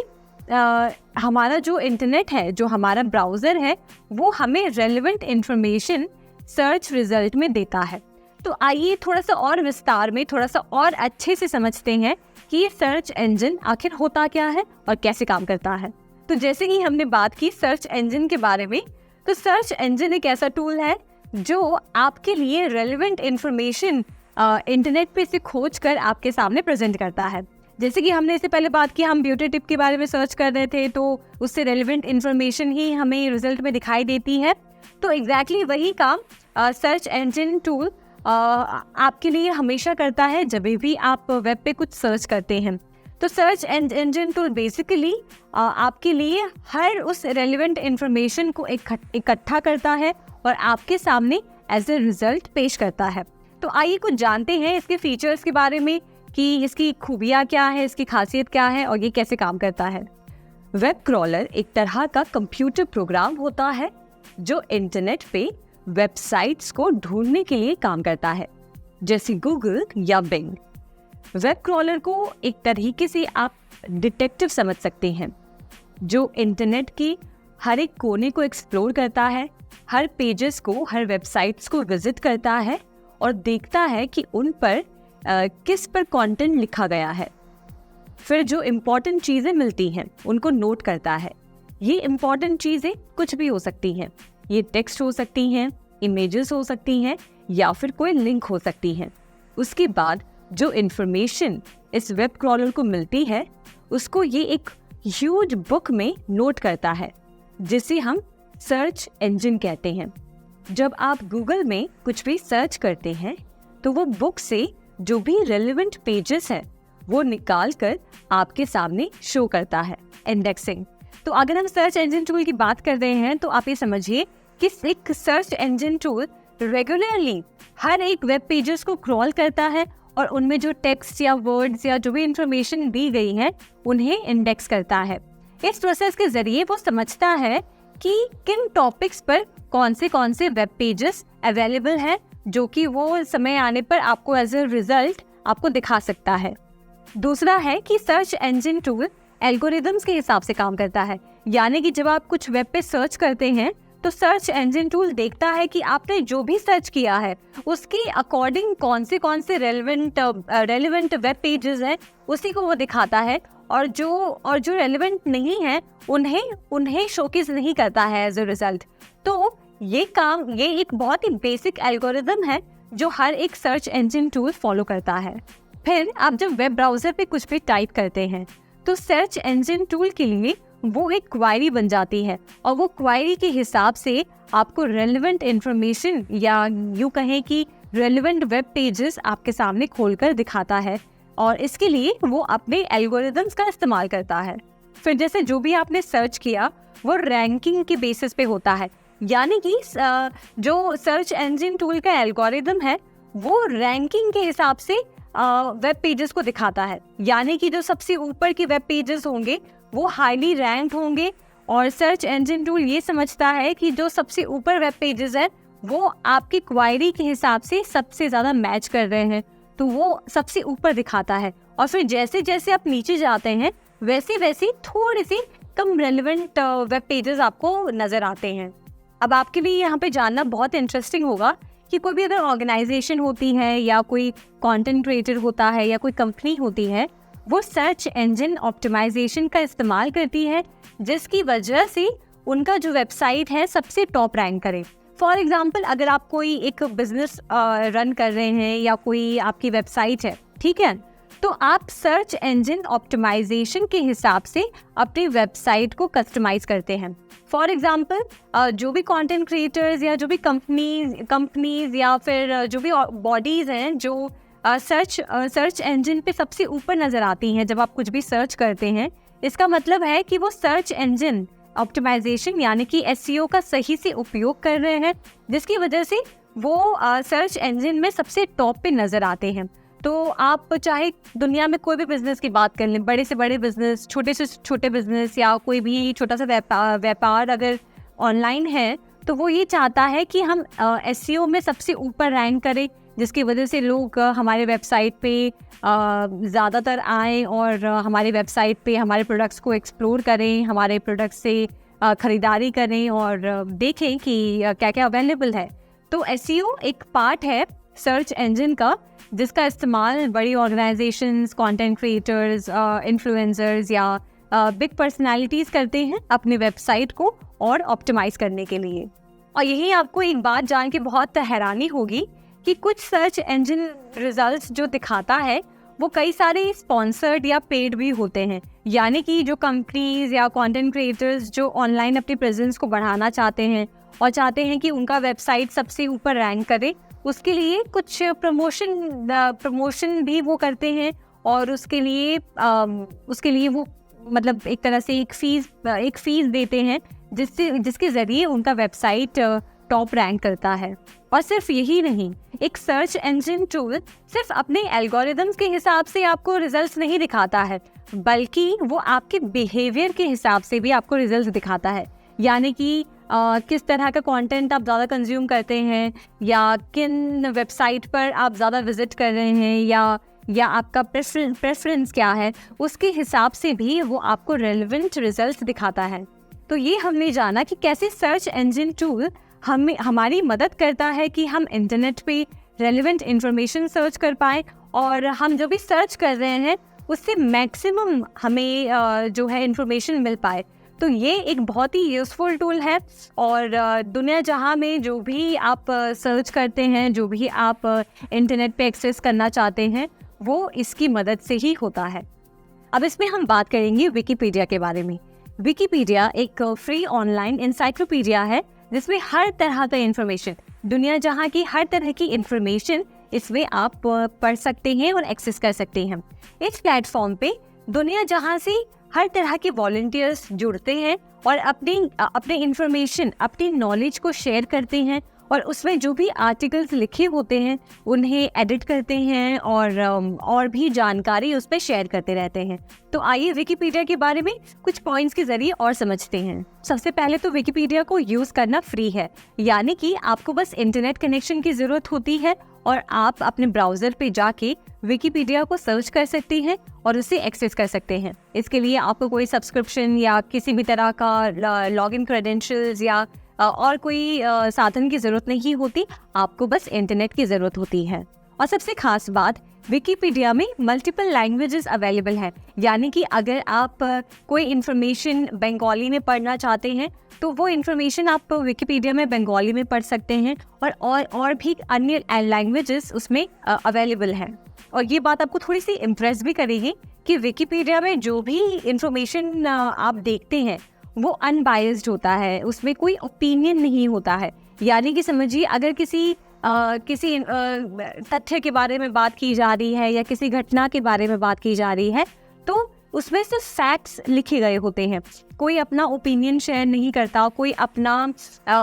हमारा जो इंटरनेट है, जो हमारा ब्राउज़र है, वो हमें रेलेवेंट इन्फॉर्मेशन सर्च रिजल्ट में देता है। तो आइए थोड़ा सा और विस्तार में, थोड़ा सा और अच्छे से समझते हैं कि ये सर्च इंजन आखिर होता क्या है और कैसे काम करता है। तो जैसे कि हमने बात की सर्च इंजन के बारे में, तो सर्च इंजन एक ऐसा टूल है जो आपके लिए रेलेवेंट इन्फॉर्मेशन इंटरनेट पे से खोज कर आपके सामने प्रेजेंट करता है। जैसे कि हमने इससे पहले बात की, हम ब्यूटी टिप के बारे में सर्च कर रहे थे, तो उससे रेलेवेंट इन्फॉर्मेशन ही हमें रिजल्ट में दिखाई देती है। तो एग्जैक्टली वही काम सर्च इंजन टूल आपके लिए हमेशा करता है जब भी आप वेब पे कुछ सर्च करते हैं। तो सर्च इंजन टूल बेसिकली आपके लिए हर उस रेलेवेंट इन्फॉर्मेशन को इकट्ठा करता है और आपके सामने एज ए रिजल्ट पेश करता है। तो आइए कुछ जानते हैं इसके फीचर्स के बारे में कि इसकी खूबियाँ क्या है, इसकी खासियत क्या है और ये कैसे काम करता है। वेब क्रॉलर एक तरह का कंप्यूटर प्रोग्राम होता है जो इंटरनेट पे वेबसाइट्स को ढूंढने के लिए काम करता है, जैसे गूगल या बिंग। वेब क्रॉलर को एक तरीके से आप डिटेक्टिव समझ सकते हैं, जो इंटरनेट की हर एक कोने को एक्सप्लोर करता है, हर पेजेस को, हर वेबसाइट्स को विजिट करता है और देखता है कि उन पर किस पर कंटेंट लिखा गया है। फिर जो इम्पोर्टेंट चीज़ें मिलती हैं उनको नोट करता है। ये इम्पोर्टेंट चीज़ें कुछ भी हो सकती हैं, ये टेक्स्ट हो सकती हैं, इमेजेस हो सकती हैं या फिर कोई लिंक हो सकती हैं। उसके बाद जो इन्फॉर्मेशन इस वेब क्रॉलर को मिलती है उसको ये एक ह्यूज बुक में नोट करता है, जिसे हम सर्च इंजन कहते हैं। जब आप गूगल में कुछ भी सर्च करते हैं तो वो बुक से जो भी रेलेवेंट पेजेस है वो निकाल कर आपके सामने शो करता है। इंडेक्सिंग। तो अगर हम सर्च इंजन टूल की बात कर रहे हैं तो आप ये समझिए कि एक सर्च इंजन टूल रेगुलरली हर एक वेब पेजेस को क्रॉल करता है और उनमें जो टेक्स्ट या वर्ड्स या जो भी इंफॉर्मेशन दी गई है उन्हें इंडेक्स करता है। इस प्रोसेस के जरिए वो समझता है कि किन टॉपिक्स पर कौन से वेब पेजेस अवेलेबल हैं, जो कि वो समय आने पर आपको एज ए रिजल्ट आपको दिखा सकता है। दूसरा है कि सर्च इंजन टूल एल्गोरिदम्स के हिसाब से काम करता है, यानी कि जब आप कुछ वेब पे सर्च करते हैं तो सर्च इंजन टूल देखता है कि आपने जो भी सर्च किया है उसके अकॉर्डिंग कौन से रेलेवेंट वेब पेजेस हैं उसी को वो दिखाता है, और जो रेलेवेंट नहीं है उन्हें शोकेस नहीं करता है एज अ रिजल्ट। तो ये एक बहुत ही बेसिक एल्गोरिदम है जो हर एक सर्च इंजन टूल फॉलो करता है। फिर आप जब वेब ब्राउजर पे कुछ भी टाइप करते हैं तो सर्च इंजन टूल के लिए वो एक क्वेरी बन जाती है और वो क्वेरी के हिसाब से आपको रेलेवेंट इंफॉर्मेशन या यूँ कहें कि रेलेवेंट वेब पेजेस आपके सामने खोलकर दिखाता है, और इसके लिए वो अपने एल्गोरिदम्स का इस्तेमाल करता है। फिर जैसे जो भी आपने सर्च किया वो रैंकिंग के बेसिस पे होता है, यानी कि जो सर्च इंजन टूल का एल्गोरिदम है वो रैंकिंग के हिसाब से वेब पेजेस को दिखाता है, यानी कि जो सबसे ऊपर के वेब पेजेस होंगे वो हाईली रैंक्ड होंगे, और सर्च इंजन टूल ये समझता है कि जो सबसे ऊपर वेब पेजेस हैं वो आपकी क्वेरी के हिसाब से सबसे ज़्यादा मैच कर रहे हैं, तो वो सबसे ऊपर दिखाता है। और फिर जैसे जैसे आप नीचे जाते हैं वैसे वैसे थोड़े से कम रेलेवेंट वेब पेजेस आपको नज़र आते हैं। अब आपके लिए यहाँ पे जानना बहुत इंटरेस्टिंग होगा कि कोई भी अगर ऑर्गेनाइजेशन होती है या कोई कंटेंट क्रिएटर होता है या कोई कंपनी होती है, वो सर्च इंजन ऑप्टिमाइजेशन का इस्तेमाल करती है, जिसकी वजह से उनका जो वेबसाइट है सबसे टॉप रैंक करे। फॉर एग्जाम्पल, अगर आप कोई एक बिजनेस रन कर रहे हैं या कोई आपकी वेबसाइट है, ठीक है, तो आप सर्च इंजन ऑप्टिमाइजेशन के हिसाब से अपनी वेबसाइट को कस्टमाइज करते हैं। फॉर एग्जाम्पल, जो भी कंटेंट क्रिएटर्स या जो भी कंपनीज या फिर जो भी बॉडीज़ हैं जो सर्च इंजन पे सबसे ऊपर नज़र आती हैं जब आप कुछ भी सर्च करते हैं, इसका मतलब है कि वो सर्च इंजन ऑप्टिमाइजेशन यानी कि SEO का सही से उपयोग कर रहे हैं, जिसकी वजह से वो सर्च इंजन में सबसे टॉप पे नज़र आते हैं। तो आप चाहे दुनिया में कोई भी बिजनेस की बात कर लें, बड़े से बड़े बिजनेस, छोटे से छोटे बिजनेस या कोई भी छोटा सा व्यापार अगर ऑनलाइन है तो वो ये चाहता है कि हम SEO में सबसे ऊपर रैंक करें, जिसकी वजह से लोग हमारे वेबसाइट पे ज़्यादातर आएँ और हमारे वेबसाइट पे हमारे प्रोडक्ट्स को एक्सप्लोर करें, हमारे प्रोडक्ट्स से ख़रीदारी करें और देखें कि क्या क्या अवेलेबल है। तो SEO एक पार्ट है सर्च इंजन का, जिसका इस्तेमाल बड़ी ऑर्गेनाइजेशंस, कंटेंट क्रिएटर्स, इन्फ्लुएंसर्स या बिग पर्सनालिटीज़ करते हैं अपने वेबसाइट को और ऑप्टिमाइज़ करने के लिए। और यही आपको एक बात जान के बहुत हैरानी होगी कि कुछ सर्च इंजन रिजल्ट्स जो दिखाता है वो कई सारे स्पॉन्सर्ड या पेड भी होते हैं, यानी कि जो कंपनीज या कंटेंट क्रिएटर्स जो ऑनलाइन अपनी प्रेजेंस को बढ़ाना चाहते हैं और चाहते हैं कि उनका वेबसाइट सबसे ऊपर रैंक करे, उसके लिए कुछ प्रमोशन भी वो करते हैं और उसके लिए वो मतलब एक तरह से एक फीस देते हैं जिसके ज़रिए उनका वेबसाइट टॉप रैंक करता है। और सिर्फ यही नहीं, एक सर्च इंजन टूल सिर्फ अपने एल्गोरिदम्स के हिसाब से आपको रिजल्ट्स नहीं दिखाता है, बल्कि वो आपके बिहेवियर के हिसाब से भी आपको रिजल्ट्स दिखाता है। यानी कि किस तरह का कंटेंट आप ज़्यादा कंज्यूम करते हैं, या किन वेबसाइट पर आप ज़्यादा विजिट कर रहे हैं, या आपका प्रेफरेंस क्या है, उसके हिसाब से भी वो आपको रेलेवेंट रिजल्ट्स दिखाता है। तो ये हमने जाना कि कैसे सर्च इंजन टूल हमारी मदद करता है कि हम इंटरनेट पे रेलेवेंट इंफॉर्मेशन सर्च कर पाएँ, और हम जो भी सर्च कर रहे हैं उससे मैक्सिमम हमें जो है इंफॉर्मेशन मिल पाए। तो ये एक बहुत ही यूज़फुल टूल है, और दुनिया जहाँ में जो भी आप सर्च करते हैं, जो भी आप इंटरनेट पे एक्सेस करना चाहते हैं, वो इसकी मदद से ही होता है। अब इसमें हम बात करेंगे विकिपीडिया के बारे में। विकिपीडिया एक फ्री ऑनलाइन इंसाइक्लोपीडिया है, जिसमें हर तरह का इंफॉर्मेशन, दुनिया जहाँ की हर तरह की इंफॉर्मेशन इसमें आप पढ़ सकते हैं और एक्सेस कर सकते हैं। इस प्लेटफॉर्म पे दुनिया जहाँ से हर तरह के वॉलंटियर्स जुड़ते हैं और अपने इंफॉर्मेशन, अपनी नॉलेज को शेयर करते हैं, और उसमें जो भी आर्टिकल्स लिखे होते हैं उन्हें एडिट करते हैं, और भी जानकारी उस पर शेयर करते रहते हैं। तो आइए विकिपीडिया के बारे में कुछ पॉइंट्स के जरिए और समझते हैं। सबसे पहले तो विकिपीडिया को यूज़ करना फ्री है, यानी कि आपको बस इंटरनेट कनेक्शन की ज़रूरत होती है और आप अपने ब्राउज़र पे जाके विकिपीडिया को सर्च कर सकते हैं और उसे एक्सेस कर सकते हैं। इसके लिए आपको कोई सब्सक्रिप्शन या किसी भी तरह का लॉगिन क्रेडेंशियल्स या और कोई साधन की ज़रूरत नहीं होती, आपको बस इंटरनेट की ज़रूरत होती है। और सबसे खास बात, विकिपीडिया में मल्टीपल लैंग्वेजेस अवेलेबल हैं, यानी कि अगर आप कोई इन्फॉर्मेशन बंगाली में पढ़ना चाहते हैं तो वो इन्फॉर्मेशन आप विकिपीडिया में बंगाली में पढ़ सकते हैं, और भी अन्य लैंग्वेजेस उसमें अवेलेबल हैं। और ये बात आपको थोड़ी सी इम्प्रेस भी करेगी कि विकिपीडिया में जो भी इंफॉर्मेशन आप देखते हैं वो अनबायस्ड होता है, उसमें कोई ओपिनियन नहीं होता है। यानी कि समझिए, अगर किसी तथ्य के बारे में बात की जा रही है या किसी घटना के बारे में बात की जा रही है, तो उसमें सिर्फ फैक्ट्स लिखे गए होते हैं, कोई अपना ओपिनियन शेयर नहीं करता, कोई अपना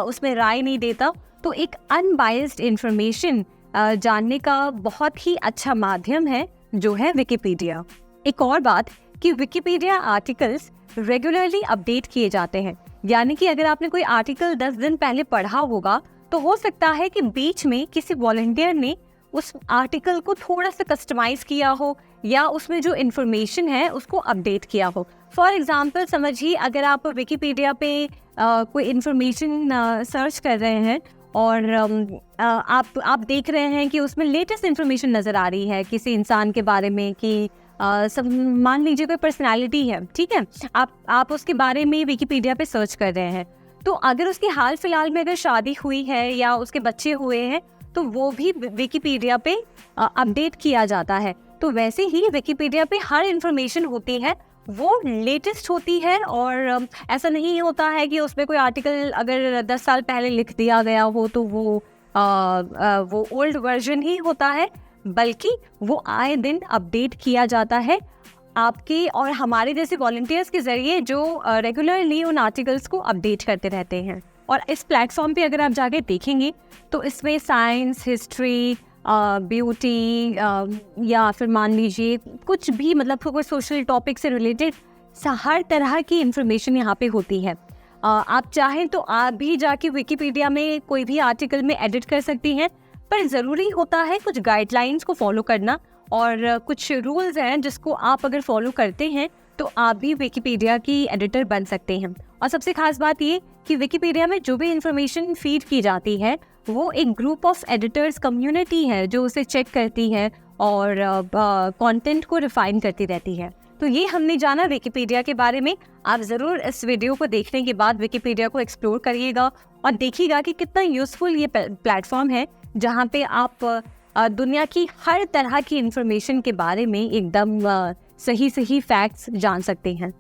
उसमें राय नहीं देता। तो एक अनबायस्ड इंफॉर्मेशन जानने का बहुत ही अच्छा माध्यम है जो है विकिपीडिया। एक और बात कि विकिपीडिया आर्टिकल्स रेगुलरली अपडेट किए जाते हैं, यानी कि अगर आपने कोई आर्टिकल 10 दिन पहले पढ़ा होगा तो हो सकता है कि बीच में किसी वॉलंटियर ने उस आर्टिकल को थोड़ा सा कस्टमाइज किया हो, या उसमें जो इन्फॉर्मेशन है उसको अपडेट किया हो। फॉर एग्जांपल समझिए, अगर आप विकिपीडिया पे कोई इन्फॉर्मेशन सर्च कर रहे हैं और आप देख रहे हैं कि उसमें लेटेस्ट इन्फॉर्मेशन नज़र आ रही है किसी इंसान के बारे में, कि सब मान लीजिए कोई पर्सनालिटी है, ठीक है, आप उसके बारे में विकिपीडिया पे सर्च कर रहे हैं, तो अगर उसके हाल फिलहाल में अगर शादी हुई है या उसके बच्चे हुए हैं तो वो भी विकिपीडिया पे अपडेट किया जाता है। तो वैसे ही विकिपीडिया पे हर इन्फॉर्मेशन होती है वो लेटेस्ट होती है, और ऐसा नहीं होता है कि उसमें कोई आर्टिकल अगर 10 साल पहले लिख दिया गया हो तो वो ओल्ड वर्जन ही होता है, बल्कि वो आए दिन अपडेट किया जाता है आपके और हमारे जैसे वॉलंटियर्स के ज़रिए, जो रेगुलरली उन आर्टिकल्स को अपडेट करते रहते हैं। और इस प्लेटफॉर्म पे अगर आप जाके देखेंगे तो इसमें साइंस, हिस्ट्री, ब्यूटी, या फिर मान लीजिए कुछ भी, मतलब कोई सोशल टॉपिक से रिलेटेड हर तरह की इंफॉर्मेशन यहाँ पे होती है। आप चाहें तो आप भी जाके विकिपीडिया में कोई भी आर्टिकल में एडिट कर सकती हैं, पर ज़रूरी होता है कुछ गाइडलाइंस को फॉलो करना, और कुछ रूल्स हैं जिसको आप अगर फॉलो करते हैं तो आप भी विकिपीडिया की एडिटर बन सकते हैं। और सबसे खास बात ये कि विकिपीडिया में जो भी इंफॉर्मेशन फीड की जाती है वो एक ग्रुप ऑफ एडिटर्स कम्युनिटी है जो उसे चेक करती है और कंटेंट को रिफाइन करती रहती है। तो ये हमने जाना विकिपीडिया के बारे में। आप ज़रूर इस वीडियो को देखने के बाद विकिपीडिया को एक्सप्लोर करिएगा और देखिएगा कि कितना यूज़फुल ये प्लेटफॉर्म है, जहाँ पे आप दुनिया की हर तरह की इंफॉर्मेशन के बारे में एकदम सही फैक्ट्स जान सकते हैं।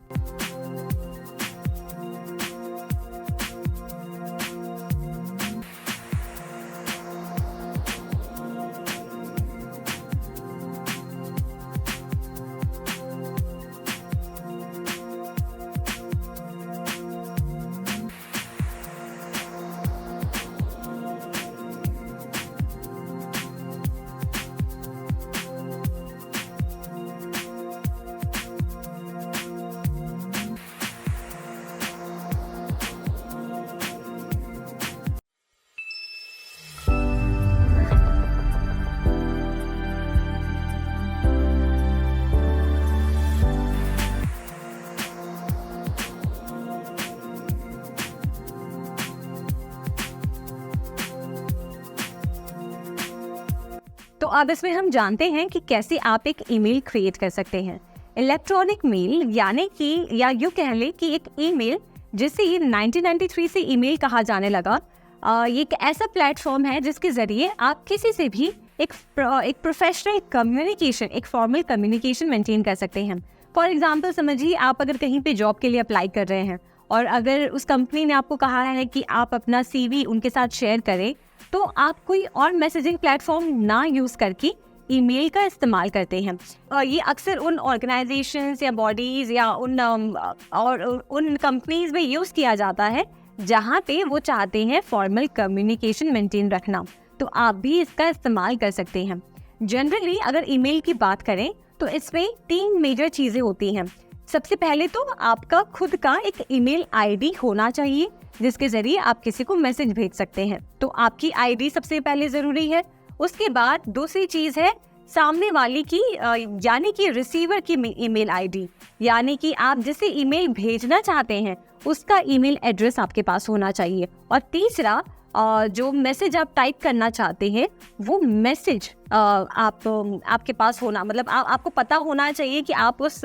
तो अब इसमें हम जानते हैं कि कैसे आप एक ईमेल क्रिएट कर सकते हैं। इलेक्ट्रॉनिक मेल यानी कि, या यूँ कह लें कि एक ईमेल जिसे 1993 से ईमेल कहा जाने लगा, ये एक ऐसा प्लेटफॉर्म है जिसके ज़रिए आप किसी से भी एक प्रोफेशनल कम्युनिकेशन, एक फॉर्मल कम्युनिकेशन मेंटेन कर सकते हैं। फॉर एग्जांपल समझिए, आप अगर कहीं पे जॉब के लिए अप्लाई कर रहे हैं और अगर उस कंपनी ने आपको कहा है कि आप अपना CV उनके साथ शेयर करें, तो आप कोई और मैसेजिंग प्लेटफॉर्म ना यूज़ करके ईमेल का इस्तेमाल करते हैं। ये अक्सर उन ऑर्गेनाइजेशंस या बॉडीज़ या उन कंपनीज़ में यूज़ किया जाता है जहाँ पे वो चाहते हैं फॉर्मल कम्युनिकेशन मेंटेन रखना। तो आप भी इसका इस्तेमाल कर सकते हैं। जनरली अगर ईमेल की बात करें तो इसमें 3 मेजर चीज़ें होती हैं। सबसे पहले तो आपका खुद का एक ईमेल आईडी होना चाहिए जिसके ज़रिए आप किसी को मैसेज भेज सकते हैं। तो आपकी आईडी सबसे पहले ज़रूरी है। उसके बाद दूसरी चीज़ है सामने वाले की यानी कि रिसीवर की ईमेल आईडी, यानी कि आप जिसे ईमेल भेजना चाहते हैं उसका ईमेल एड्रेस आपके पास होना चाहिए। और तीसरा, जो मैसेज आप टाइप करना चाहते हैं वो मैसेज आपके पास होना, मतलब आपको पता होना चाहिए कि आप उस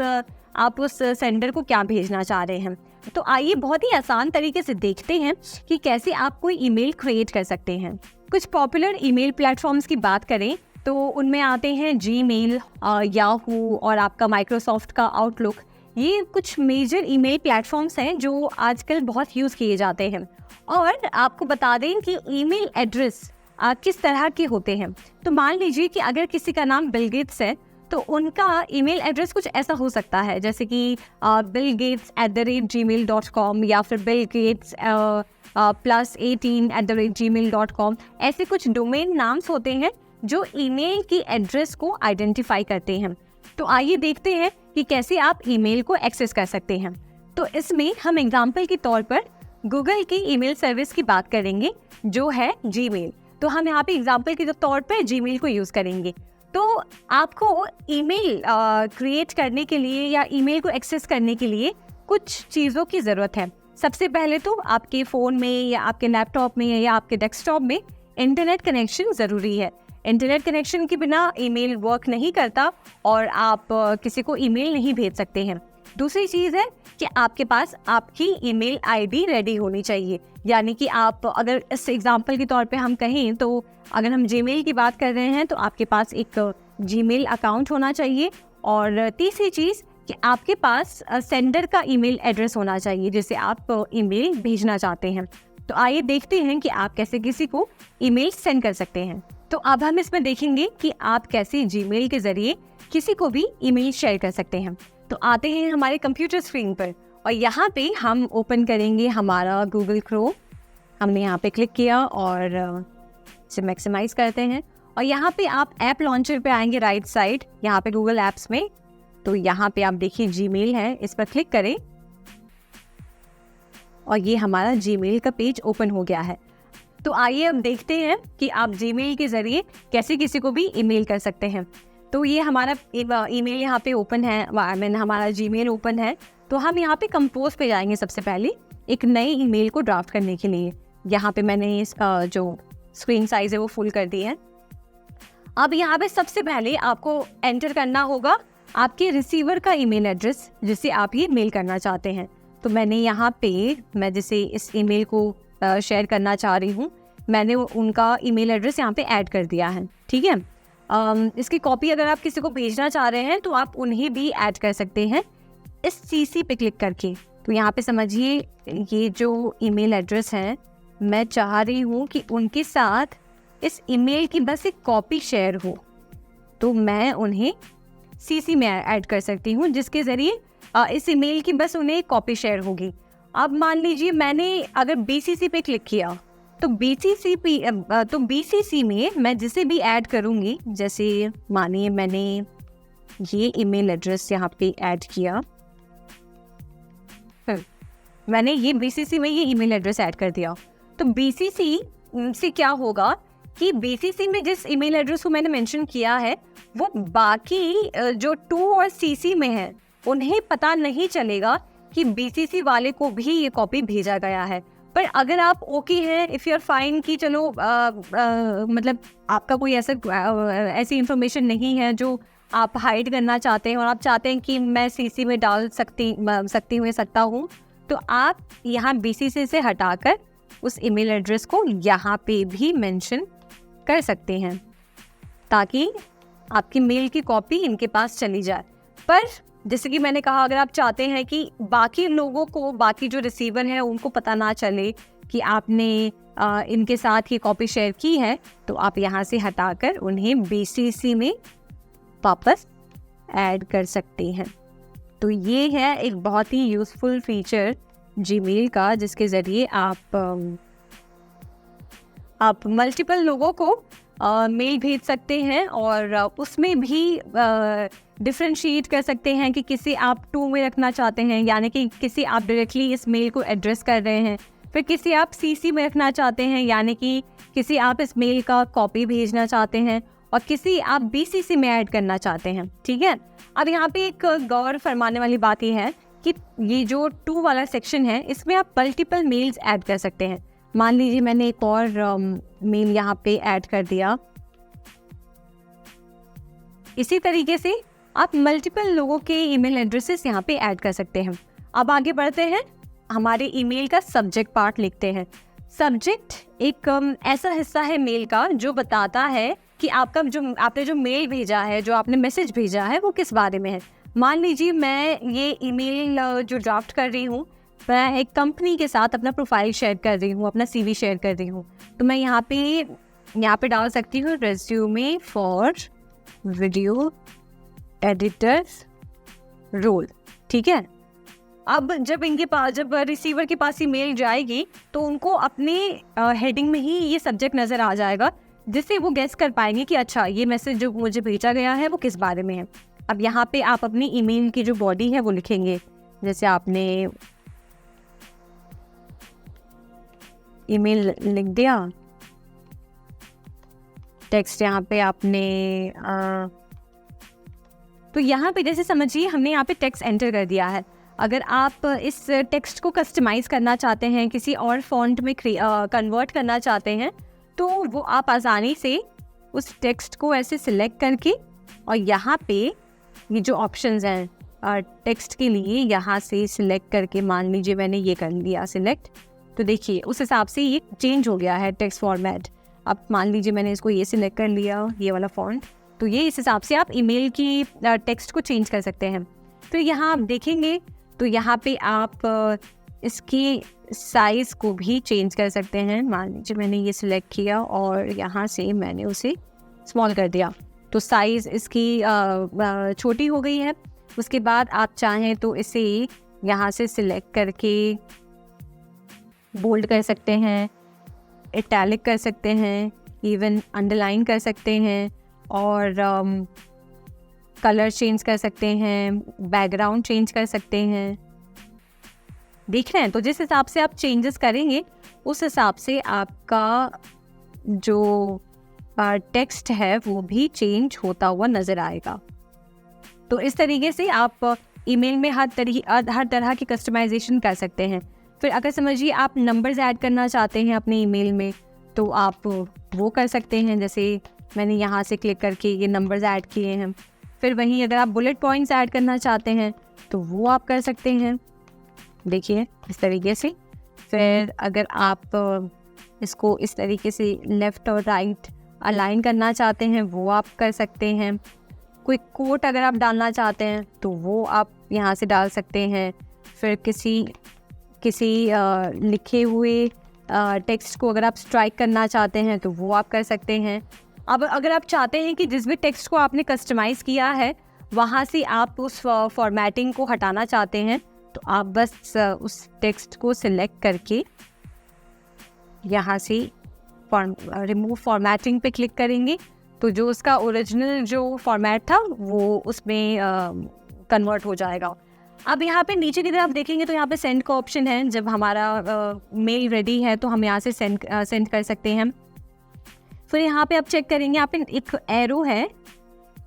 सेंडर को क्या भेजना चाह रहे हैं। तो आइए बहुत ही आसान तरीके से देखते हैं कि कैसे आप कोई ईमेल क्रिएट कर सकते हैं। कुछ पॉपुलर ईमेल प्लेटफॉर्म्स की बात करें तो उनमें आते हैं जीमेल, याहू और आपका माइक्रोसॉफ्ट का आउटलुक। ये कुछ मेजर ईमेल प्लेटफॉर्म्स हैं जो आजकल बहुत यूज़ किए जाते हैं। और आपको बता दें कि ईमेल एड्रेस किस तरह के होते हैं। तो मान लीजिए कि अगर किसी का नाम बिल गेट्स है तो उनका ईमेल एड्रेस कुछ ऐसा हो सकता है जैसे कि billgates@gmail.com या फिर billgates+18@gmail.com। ऐसे कुछ डोमेन नाम्स होते हैं जो ईमेल की एड्रेस को आइडेंटिफाई करते हैं। तो आइए देखते हैं कि कैसे आप ईमेल को एक्सेस कर सकते हैं। तो इसमें हम एग्जाम्पल के तौर पर गूगल की ईमेल सर्विस की बात करेंगे जो है जीमेल। तो हम यहाँ पे एग्जाम्पल के तौर पर जीमेल को यूज़ करेंगे। तो आपको ईमेल क्रिएट करने के लिए या ईमेल को एक्सेस करने के लिए कुछ चीज़ों की ज़रूरत है। सबसे पहले तो आपके फ़ोन में या आपके लैपटॉप में या आपके डेस्कटॉप में इंटरनेट कनेक्शन ज़रूरी है। इंटरनेट कनेक्शन के बिना ईमेल वर्क नहीं करता और आप किसी को ईमेल नहीं भेज सकते हैं। दूसरी चीज़ है कि आपके पास आपकी ईमेल आईडी रेडी होनी चाहिए, यानी कि आप अगर इस एग्जांपल के तौर पे हम कहें तो अगर हम जीमेल की बात कर रहे हैं तो आपके पास एक जीमेल अकाउंट होना चाहिए। और तीसरी चीज़ कि आपके पास सेंडर का ईमेल एड्रेस होना चाहिए जिसे आप ईमेल भेजना चाहते हैं। तो आइए देखते हैं कि आप कैसे किसी को ईमेल सेंड कर सकते हैं। तो अब हम इसमें देखेंगे कि आप कैसे जीमेल के ज़रिए किसी को भी ईमेल शेयर कर सकते हैं। तो आते हैं हमारे कंप्यूटर स्क्रीन पर और यहाँ पे हम ओपन करेंगे हमारा गूगल क्रोम। हमने यहाँ पे क्लिक किया और इसे मैक्सिमाइज करते हैं और यहाँ पे आप ऐप लॉन्चर पे आएंगे राइट साइड, यहाँ पे गूगल ऐप्स में। तो यहाँ पे आप देखिए जीमेल है, इस पर क्लिक करें और ये हमारा जीमेल का पेज ओपन हो गया है। तो आइए अब देखते हैं कि आप जीमेल के ज़रिए कैसे किसी को भी ईमेल कर सकते हैं। तो ये हमारा ईमेल यहाँ पे ओपन है, हमारा जीमेल ओपन है। तो हम यहाँ पे कंपोज पे जाएंगे सबसे पहले एक नई ईमेल को ड्राफ्ट करने के लिए। यहाँ पे मैंने जो स्क्रीन साइज़ है वो फुल कर दी है। अब यहाँ पे सबसे पहले आपको एंटर करना होगा आपके रिसीवर का ईमेल एड्रेस जिसे आप ये मेल करना चाहते हैं। तो मैंने यहाँ पे, मैं जिसे इस ईमेल को शेयर करना चाह रही हूँ, मैंने उनका ईमेल एड्रेस यहाँ पे ऐड कर दिया है। ठीक है, इसकी कॉपी अगर आप किसी को भेजना चाह रहे हैं तो आप उन्हें भी ऐड कर सकते हैं इस CC पे क्लिक करके। तो यहाँ पे समझिए ये जो ईमेल एड्रेस है मैं चाह रही हूँ कि उनके साथ इस ईमेल की बस एक कॉपी शेयर हो, तो मैं उन्हें CC में ऐड कर सकती हूँ जिसके ज़रिए इस ईमेल की बस उन्हें कॉपी शेयर होगी। अब मान लीजिए मैंने अगर BCC पे क्लिक किया तो BCC में मैं जिसे भी ऐड करूँगी, जैसे मानिए मैंने ये ईमेल एड्रेस यहाँ पे ऐड किया, मैंने ये BCC में ये ईमेल एड्रेस ऐड कर दिया। तो BCC से क्या होगा कि BCC में जिस ईमेल एड्रेस को मैंने मेंशन किया है वो बाकी जो 2 और CC में है उन्हें पता नहीं चलेगा कि BCC वाले को भी ये कॉपी भेजा गया है। पर अगर आप ओके हैं, इफ़ यू आर फाइन कि चलो मतलब आपका कोई ऐसी इंफॉर्मेशन नहीं है जो आप हाइड करना चाहते हैं और आप चाहते हैं कि मैं सीसी में डाल सकता हूँ, तो आप यहाँ बीसीसी से हटाकर उस ईमेल एड्रेस को यहाँ पे भी मेंशन कर सकते हैं ताकि आपकी मेल की कॉपी इनके पास चली जाए। पर जैसे कि मैंने कहा, अगर आप चाहते हैं कि बाकी लोगों को, बाकी जो रिसीवर है उनको पता ना चले कि आपने इनके साथ ये कॉपी शेयर की है, तो आप यहाँ से हटाकर उन्हें बीसीसी में वापस ऐड कर सकते हैं। तो ये है एक बहुत ही यूज़फुल फीचर जीमेल का, जिसके ज़रिए आप मल्टीपल लोगों को मेल भेज सकते हैं और उसमें भी डिफ्रेंशिएट कर सकते हैं कि किसी आप टू में रखना चाहते हैं, यानी कि किसी आप डायरेक्टली इस मेल को एड्रेस कर रहे हैं, फिर किसी आप सीसी में रखना चाहते हैं, यानी कि किसी आप इस मेल का कॉपी भेजना चाहते हैं, और किसी आप बीसीसी में ऐड करना चाहते हैं। ठीक है, अब यहाँ पे एक गौर फरमाने वाली बात ये है कि ये जो टू वाला सेक्शन है, इसमें आप मल्टीपल मेल्स ऐड कर सकते हैं। मान लीजिए मैंने एक और मेल यहाँ पे ऐड कर दिया। इसी तरीके से आप मल्टीपल लोगों के ईमेल एड्रेसेस यहाँ पे ऐड कर सकते हैं। अब आगे बढ़ते हैं, हमारे ईमेल का सब्जेक्ट पार्ट लिखते हैं। सब्जेक्ट एक ऐसा हिस्सा है मेल का जो बताता है कि आपने जो मेल भेजा है, जो आपने मैसेज भेजा है, वो किस बारे में है। मान लीजिए मैं ये ईमेल जो ड्राफ्ट कर रही हूँ, मैं एक कंपनी के साथ अपना प्रोफाइल शेयर कर रही हूँ, अपना सीवी शेयर कर रही हूँ, तो मैं यहाँ पे डाल सकती हूँ resume for video editors role. ठीक है, अब जब रिसीवर के पास ये मेल जाएगी तो उनको अपने हेडिंग में ही ये सब्जेक्ट नज़र आ जाएगा, जिससे वो गेस कर पाएंगे कि अच्छा ये मैसेज जो मुझे भेजा गया है वो किस बारे में है। अब यहाँ पे आप अपनी ईमेल की जो बॉडी है वो लिखेंगे। जैसे आपने ईमेल लिख दिया, टेक्स्ट यहाँ पे आपने तो यहाँ पे जैसे समझिए हमने यहाँ पे टेक्स्ट एंटर कर दिया है। अगर आप इस टेक्स्ट को कस्टमाइज़ करना चाहते हैं, किसी और फॉन्ट में कन्वर्ट करना चाहते हैं, तो वो आप आसानी से उस टेक्स्ट को ऐसे सिलेक्ट करके और यहाँ पे ये जो ऑप्शंस हैं टेक्स्ट के लिए, यहाँ से सिलेक्ट करके, मान लीजिए मैंने ये कर लिया सिलेक्ट, तो देखिए उस हिसाब से ये चेंज हो गया है टेक्स्ट फॉर्मेट। अब मान लीजिए मैंने इसको ये सिलेक्ट कर लिया, ये वाला फॉन्ट, तो ये इस हिसाब से आप ईमेल की टेक्स्ट को चेंज कर सकते हैं। फिर यहाँ आप देखेंगे तो यहाँ पे आप इसकी साइज़ को भी चेंज कर सकते हैं। मान लीजिए मैंने ये सिलेक्ट किया और यहाँ से मैंने उसे स्मॉल कर दिया, तो साइज़ इसकी छोटी हो गई है। उसके बाद आप चाहें तो इसे यहाँ से सिलेक्ट करके बोल्ड कर सकते हैं, इटैलिक कर सकते हैं, इवन अंडरलाइन कर सकते हैं, और कलर चेंज कर सकते हैं, बैकग्राउंड चेंज कर सकते हैं। देख रहे हैं, तो जिस हिसाब से आप चेंजेस करेंगे उस हिसाब से आपका जो टेक्स्ट है वो भी चेंज होता हुआ नज़र आएगा। तो इस तरीके से आप ईमेल में हर तरह की कस्टमाइजेशन कर सकते हैं। फिर अगर समझिए आप नंबर्स ऐड करना चाहते हैं अपने ईमेल में, तो आप वो कर सकते हैं। जैसे मैंने यहाँ से क्लिक करके ये नंबर्स ऐड किए हैं। फिर वहीं अगर आप बुलेट पॉइंट्स ऐड करना चाहते हैं तो वो आप कर सकते हैं, देखिए इस तरीके से। फिर अगर आप इसको इस तरीके से लेफ़्ट और राइट अलाइन करना चाहते हैं वो आप कर सकते हैं। कोई कोट अगर आप डालना चाहते हैं तो वो आप यहाँ से डाल सकते हैं। फिर किसी लिखे हुए टेक्स्ट को अगर आप स्ट्राइक करना चाहते हैं तो वो आप कर सकते हैं। अब अगर आप चाहते हैं कि जिस भी टेक्स्ट को आपने कस्टमाइज़ किया है वहाँ से आप उस फॉर्मेटिंग को हटाना चाहते हैं, तो आप बस उस टेक्स्ट को सिलेक्ट करके यहाँ से रिमूव फॉर्मेटिंग पे क्लिक करेंगे, तो जो उसका ओरिजिनल जो फॉर्मेट था वो उसमें कन्वर्ट हो जाएगा। अब यहाँ पे नीचे की तरफ आप देखेंगे तो यहाँ पे सेंड का ऑप्शन है। जब हमारा मेल रेडी है तो हम यहाँ से सेंड कर सकते हैं। फिर यहाँ पे आप चेक करेंगे, यहाँ पे एक एरो है,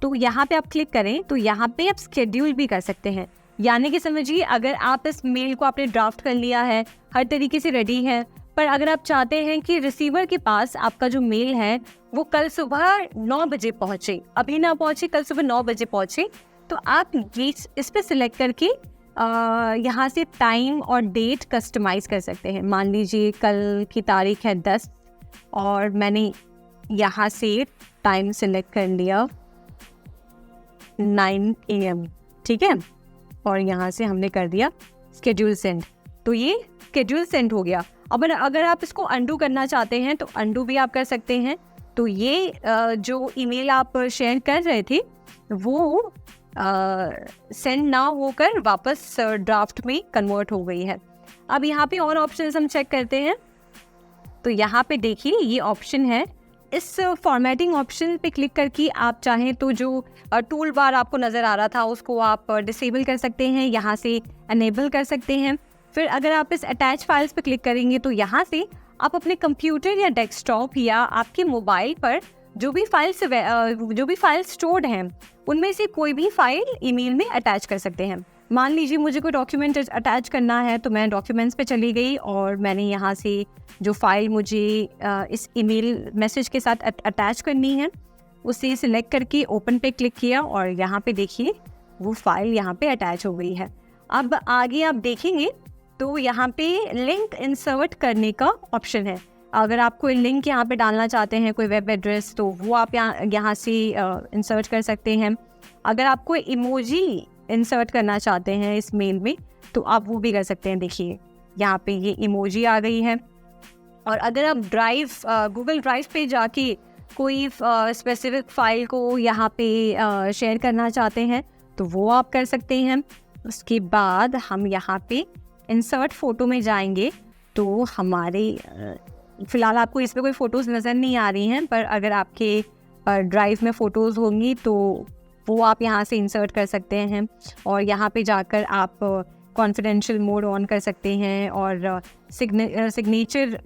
तो यहाँ पे आप क्लिक करें तो यहाँ पे आप शेड्यूल भी कर सकते हैं। यानी कि समझिए, अगर आप इस मेल को आपने ड्राफ्ट कर लिया है, हर तरीके से रेडी है, पर अगर आप चाहते हैं कि रिसीवर के पास आपका जो मेल है वो कल सुबह 9 बजे पहुंचे, अभी ना पहुंचे, कल सुबह 9 बजे पहुंचे, तो आप ये इस पे सिलेक्ट करके यहाँ से टाइम और डेट कस्टमाइज कर सकते हैं। मान लीजिए कल की तारीख है 10 और मैंने यहाँ से टाइम सिलेक्ट कर लिया 9 AM, ठीक है, और यहाँ से हमने कर दिया स्केड्यूल सेंड, तो ये स्केड्यूल सेंड हो गया। अब अगर आप इसको अंडू करना चाहते हैं तो अंडू भी आप कर सकते हैं। तो ये जो ईमेल आप शेयर कर रहे थे वो सेंड ना होकर वापस ड्राफ्ट में कन्वर्ट हो गई है। अब यहाँ पे और ऑप्शंस हम चेक करते हैं। तो यहाँ पे देखिए ये ऑप्शन है, इस फॉर्मेटिंग ऑप्शन पे क्लिक करके आप चाहें तो जो टूल बार आपको नज़र आ रहा था उसको आप डिसेबल कर सकते हैं, यहाँ से अनेबल कर सकते हैं। फिर अगर आप इस अटैच फाइल्स पे क्लिक करेंगे तो यहाँ से आप अपने कंप्यूटर या डेस्कटॉप या आपके मोबाइल पर जो भी फाइल स्टोर्ड हैं उनमें से कोई भी फाइल ईमेल में अटैच कर सकते हैं। मान लीजिए मुझे कोई डॉक्यूमेंट अटैच करना है तो मैं डॉक्यूमेंट्स पे चली गई और मैंने यहाँ से जो फाइल मुझे इस ईमेल मैसेज के साथ अटैच करनी है उसे सिलेक्ट करके ओपन पे क्लिक किया और यहाँ पे देखिए वो फाइल यहाँ पे अटैच हो गई है। अब आगे आप देखेंगे तो यहाँ पे लिंक इंसर्ट करने का ऑप्शन है। अगर आप कोई लिंक यहाँ पे डालना चाहते हैं, कोई वेब एड्रेस, तो वो आप यहाँ से इंसर्ट कर सकते हैं। अगर आप कोई इमोजी इंसर्ट करना चाहते हैं इस मेल में तो आप वो भी कर सकते हैं। देखिए यहाँ पे ये इमोजी आ गई है। और अगर आप गूगल ड्राइव पे जाके कोई स्पेसिफिक फाइल को यहाँ पे शेयर करना चाहते हैं तो वो आप कर सकते हैं। उसके बाद हम यहाँ पे इंसर्ट फ़ोटो में जाएंगे तो हमारे फ़िलहाल आपको इस पर कोई फ़ोटोज़ नज़र नहीं आ रही हैं, पर अगर आपके ड्राइव में फ़ोटोज़ होंगी तो वो आप यहाँ से इंसर्ट कर सकते हैं। और यहाँ पे जाकर आप कॉन्फिडेंशियल मोड ऑन कर सकते हैं और सिग्नेचर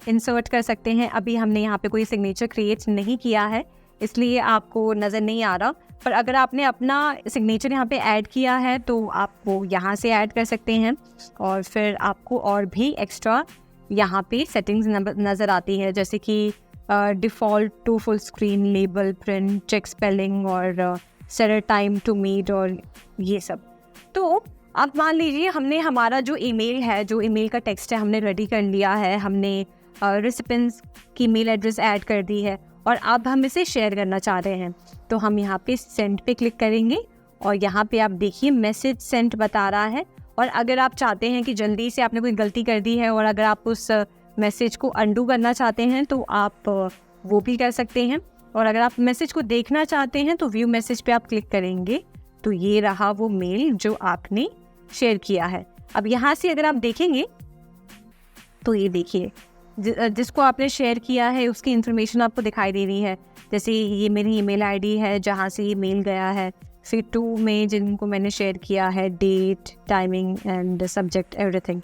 इंसर्ट कर सकते हैं। अभी हमने यहाँ पे कोई सिग्नेचर क्रिएट नहीं किया है इसलिए आपको नज़र नहीं आ रहा, पर अगर आपने अपना सिग्नेचर यहाँ पे ऐड किया है तो आप वो यहाँ से ऐड कर सकते हैं। और फिर आपको और भी एक्स्ट्रा यहाँ पे सेटिंग्स नज़र आती है, जैसे कि default to full screen, label, print, check spelling और सेट टाइम टू मीट और ये सब। तो अब मान लीजिए हमने हमारा जो ईमेल है, जो ईमेल का टेक्स्ट है हमने रेडी कर लिया है, हमने रिसिपेंट्स की मेल एड्रेस ऐड कर दी है और अब हम इसे शेयर करना चाह रहे हैं। तो हम यहाँ पे सेंड पे क्लिक करेंगे और यहाँ पे आप देखिए मैसेज सेंड बता रहा है। और अगर आप चाहते हैं कि जल्दी से आपने कोई गलती कर दी है और अगर आप उस मैसेज को अंडू करना चाहते हैं तो आप वो भी कर सकते हैं। और अगर आप मैसेज को देखना चाहते हैं तो व्यू मैसेज पे आप क्लिक करेंगे तो ये रहा वो मेल जो आपने शेयर किया है। अब यहाँ से अगर आप देखेंगे तो ये देखिए जिसको आपने शेयर किया है उसकी इन्फॉर्मेशन आपको दिखाई दे रही है। जैसे ये मेरी ईमेल आईडी है जहाँ से ये मेल गया है, फिर 2 में जिनको मैंने शेयर किया है, date, timing and subject, everything.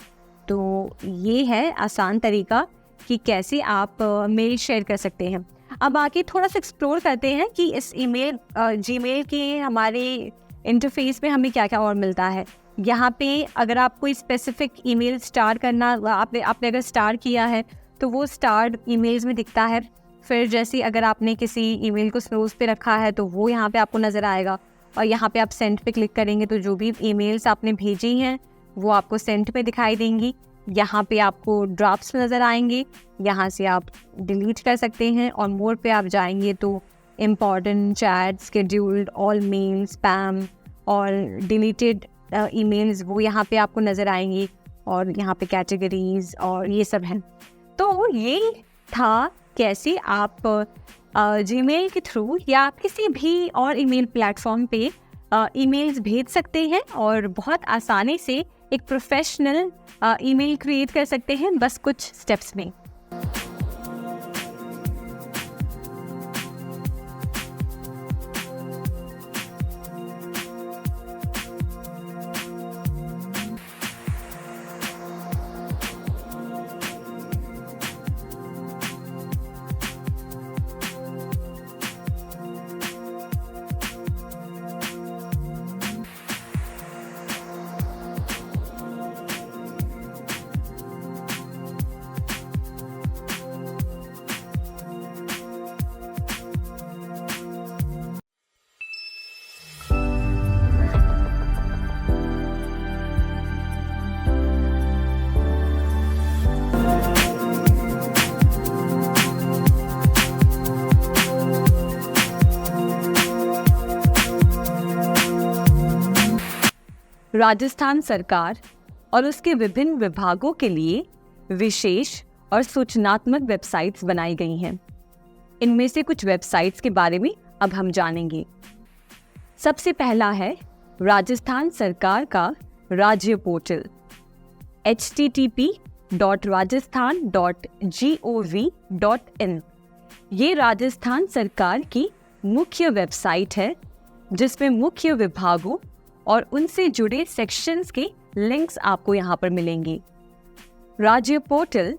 तो ये है आसान तरीका कि कैसे आप मेल शेयर कर सकते हैं। अब आके थोड़ा सा एक्सप्लोर करते हैं कि इस जीमेल के हमारे इंटरफेस में हमें क्या क्या और मिलता है। यहाँ पे अगर आप कोई स्पेसिफिक ईमेल स्टार्ट करना, आपने अगर स्टार्ट किया है तो वो स्टार्ट ईमेल्स में दिखता है। फिर जैसे अगर आपने किसी ईमेल को स्नोज पे रखा है तो वो यहाँ पे आपको नज़र आएगा और यहाँ पे आप सेंड पे क्लिक करेंगे तो जो भी ईमेल्स आपने भेजी हैं वो आपको सेंड पे दिखाई देंगी। यहाँ पे आपको ड्राफ्ट्स नज़र आएंगे, यहाँ से आप डिलीट कर सकते हैं। और मोर पे आप जाएंगे तो important, chat, scheduled, all mail, spam और डिलीटेड ईमेल्स वो यहाँ पे आपको नज़र आएंगी। और यहाँ पे कैटेगरीज और ये सब हैं। तो ये था कैसे आप जीमेल के थ्रू या किसी भी और ईमेल प्लेटफॉर्म पे ईमेल्स भेज सकते हैं और बहुत आसानी से एक प्रोफेशनल ईमेल क्रिएट कर सकते हैं बस कुछ स्टेप्स में। राजस्थान सरकार और उसके विभिन्न विभागों के लिए विशेष और सूचनात्मक वेबसाइट्स बनाई गई हैं। इनमें से कुछ वेबसाइट्स के बारे में अब हम जानेंगे। सबसे पहला है राजस्थान सरकार का राज्य पोर्टल http://rajasthan.gov.in। ये राजस्थान सरकार की मुख्य वेबसाइट है जिसमें मुख्य विभागों और उनसे जुड़े सेक्शंस के लिंक्स आपको यहाँ पर मिलेंगे। राज्य पोर्टल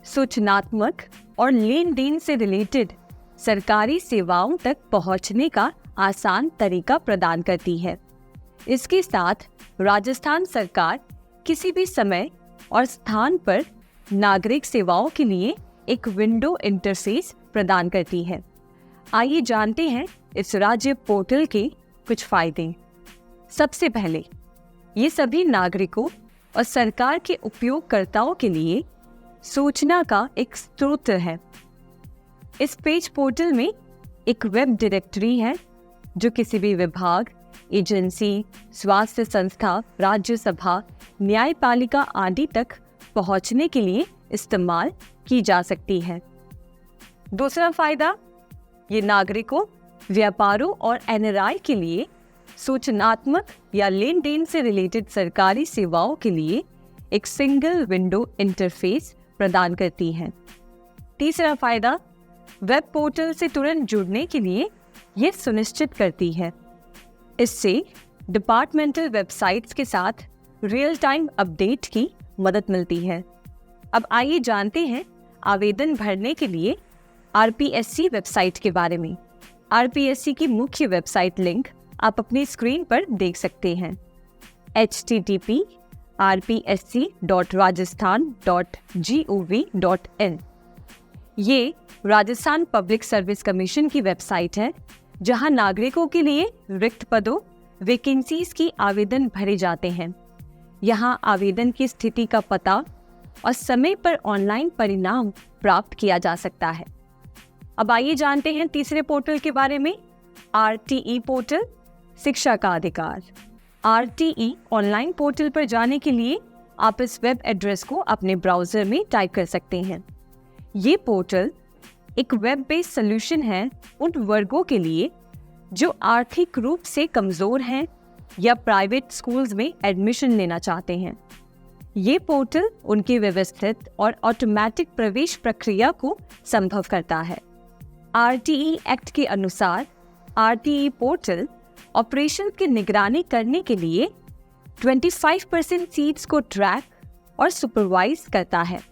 सूचनात्मक और लेन देन से रिलेटेड सरकारी सेवाओं तक पहुँचने का आसान तरीका प्रदान करती है। इसके साथ राजस्थान सरकार किसी भी समय और स्थान पर नागरिक सेवाओं के लिए एक विंडो इंटरफेस प्रदान करती है। आइए जानते हैं इस राज्य पोर्टल के कुछ फायदे। सबसे पहले, ये सभी नागरिकों और सरकार के उपयोगकर्ताओं के लिए सूचना का एक स्रोत है। इस पेज पोर्टल में एक वेब डायरेक्टरी है जो किसी भी विभाग, एजेंसी, स्वास्थ्य संस्था, राज्यसभा, न्यायपालिका आदि तक पहुंचने के लिए इस्तेमाल की जा सकती है। दूसरा फायदा, ये नागरिकों, व्यापारों और एनआरआई के लिए सूचनात्मक या लेन देन से रिलेटेड सरकारी सेवाओं के लिए एक सिंगल विंडो इंटरफेस प्रदान करती है। तीसरा फायदा, वेब पोर्टल से तुरंत जुड़ने के लिए ये सुनिश्चित करती है। इससे डिपार्टमेंटल वेबसाइट्स के साथ रियल टाइम अपडेट की मदद मिलती है। अब आइए जानते हैं आवेदन भरने के लिए आरपीएससी वेबसाइट के बारे में। आरपीएससी की मुख्य वेबसाइट लिंक आप अपनी स्क्रीन पर देख सकते हैं http://rpsc.rajasthan.gov.in। ये राजस्थान पब्लिक सर्विस कमीशन की वेबसाइट है जहां नागरिकों के लिए रिक्त पदों, वैकेंसीज की आवेदन भरे जाते हैं। यहां आवेदन की स्थिति का पता और समय पर ऑनलाइन परिणाम प्राप्त किया जा सकता है। अब आइए जानते हैं तीसरे पोर्टल के बारे में, आरटीई पोर्टल, शिक्षा का अधिकार। आरटीई ऑनलाइन पोर्टल पर जाने के लिए आप इस वेब एड्रेस को अपने ब्राउजर में टाइप कर सकते हैं। ये पोर्टल एक वेब बेस्ड सॉल्यूशन है उन वर्गों के लिए जो आर्थिक रूप से कमजोर हैं या प्राइवेट स्कूल्स में एडमिशन लेना चाहते हैं। ये पोर्टल उनकी व्यवस्थित और ऑटोमेटिक प्रवेश प्रक्रिया को संभव करता है। आरटीई एक्ट के अनुसार आरटीई पोर्टल ऑपरेशन की निगरानी करने के लिए 25% सीट्स को ट्रैक और सुपरवाइज करता है।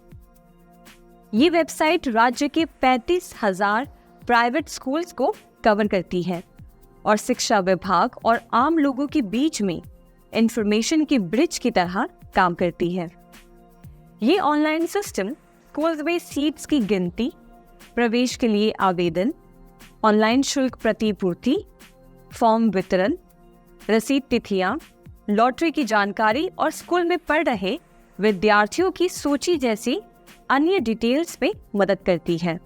ये वेबसाइट राज्य के 35,000 प्राइवेट स्कूल्स को कवर करती है और शिक्षा विभाग और आम लोगों के बीच में इंफॉर्मेशन की ब्रिज की तरह काम करती है। ये ऑनलाइन सिस्टम स्कूल्स में सीट्स की गिनती, प्रवेश के लिए आवेदन, ऑनलाइन शुल्क प्रतिपूर्ति, फॉर्म वितरण, रसीद तिथियां, लॉटरी की जानकारी और स्कूल में पढ़ रहे विद्यार्थियों की सूची जैसी अन्य डिटेल्स में मदद करती है।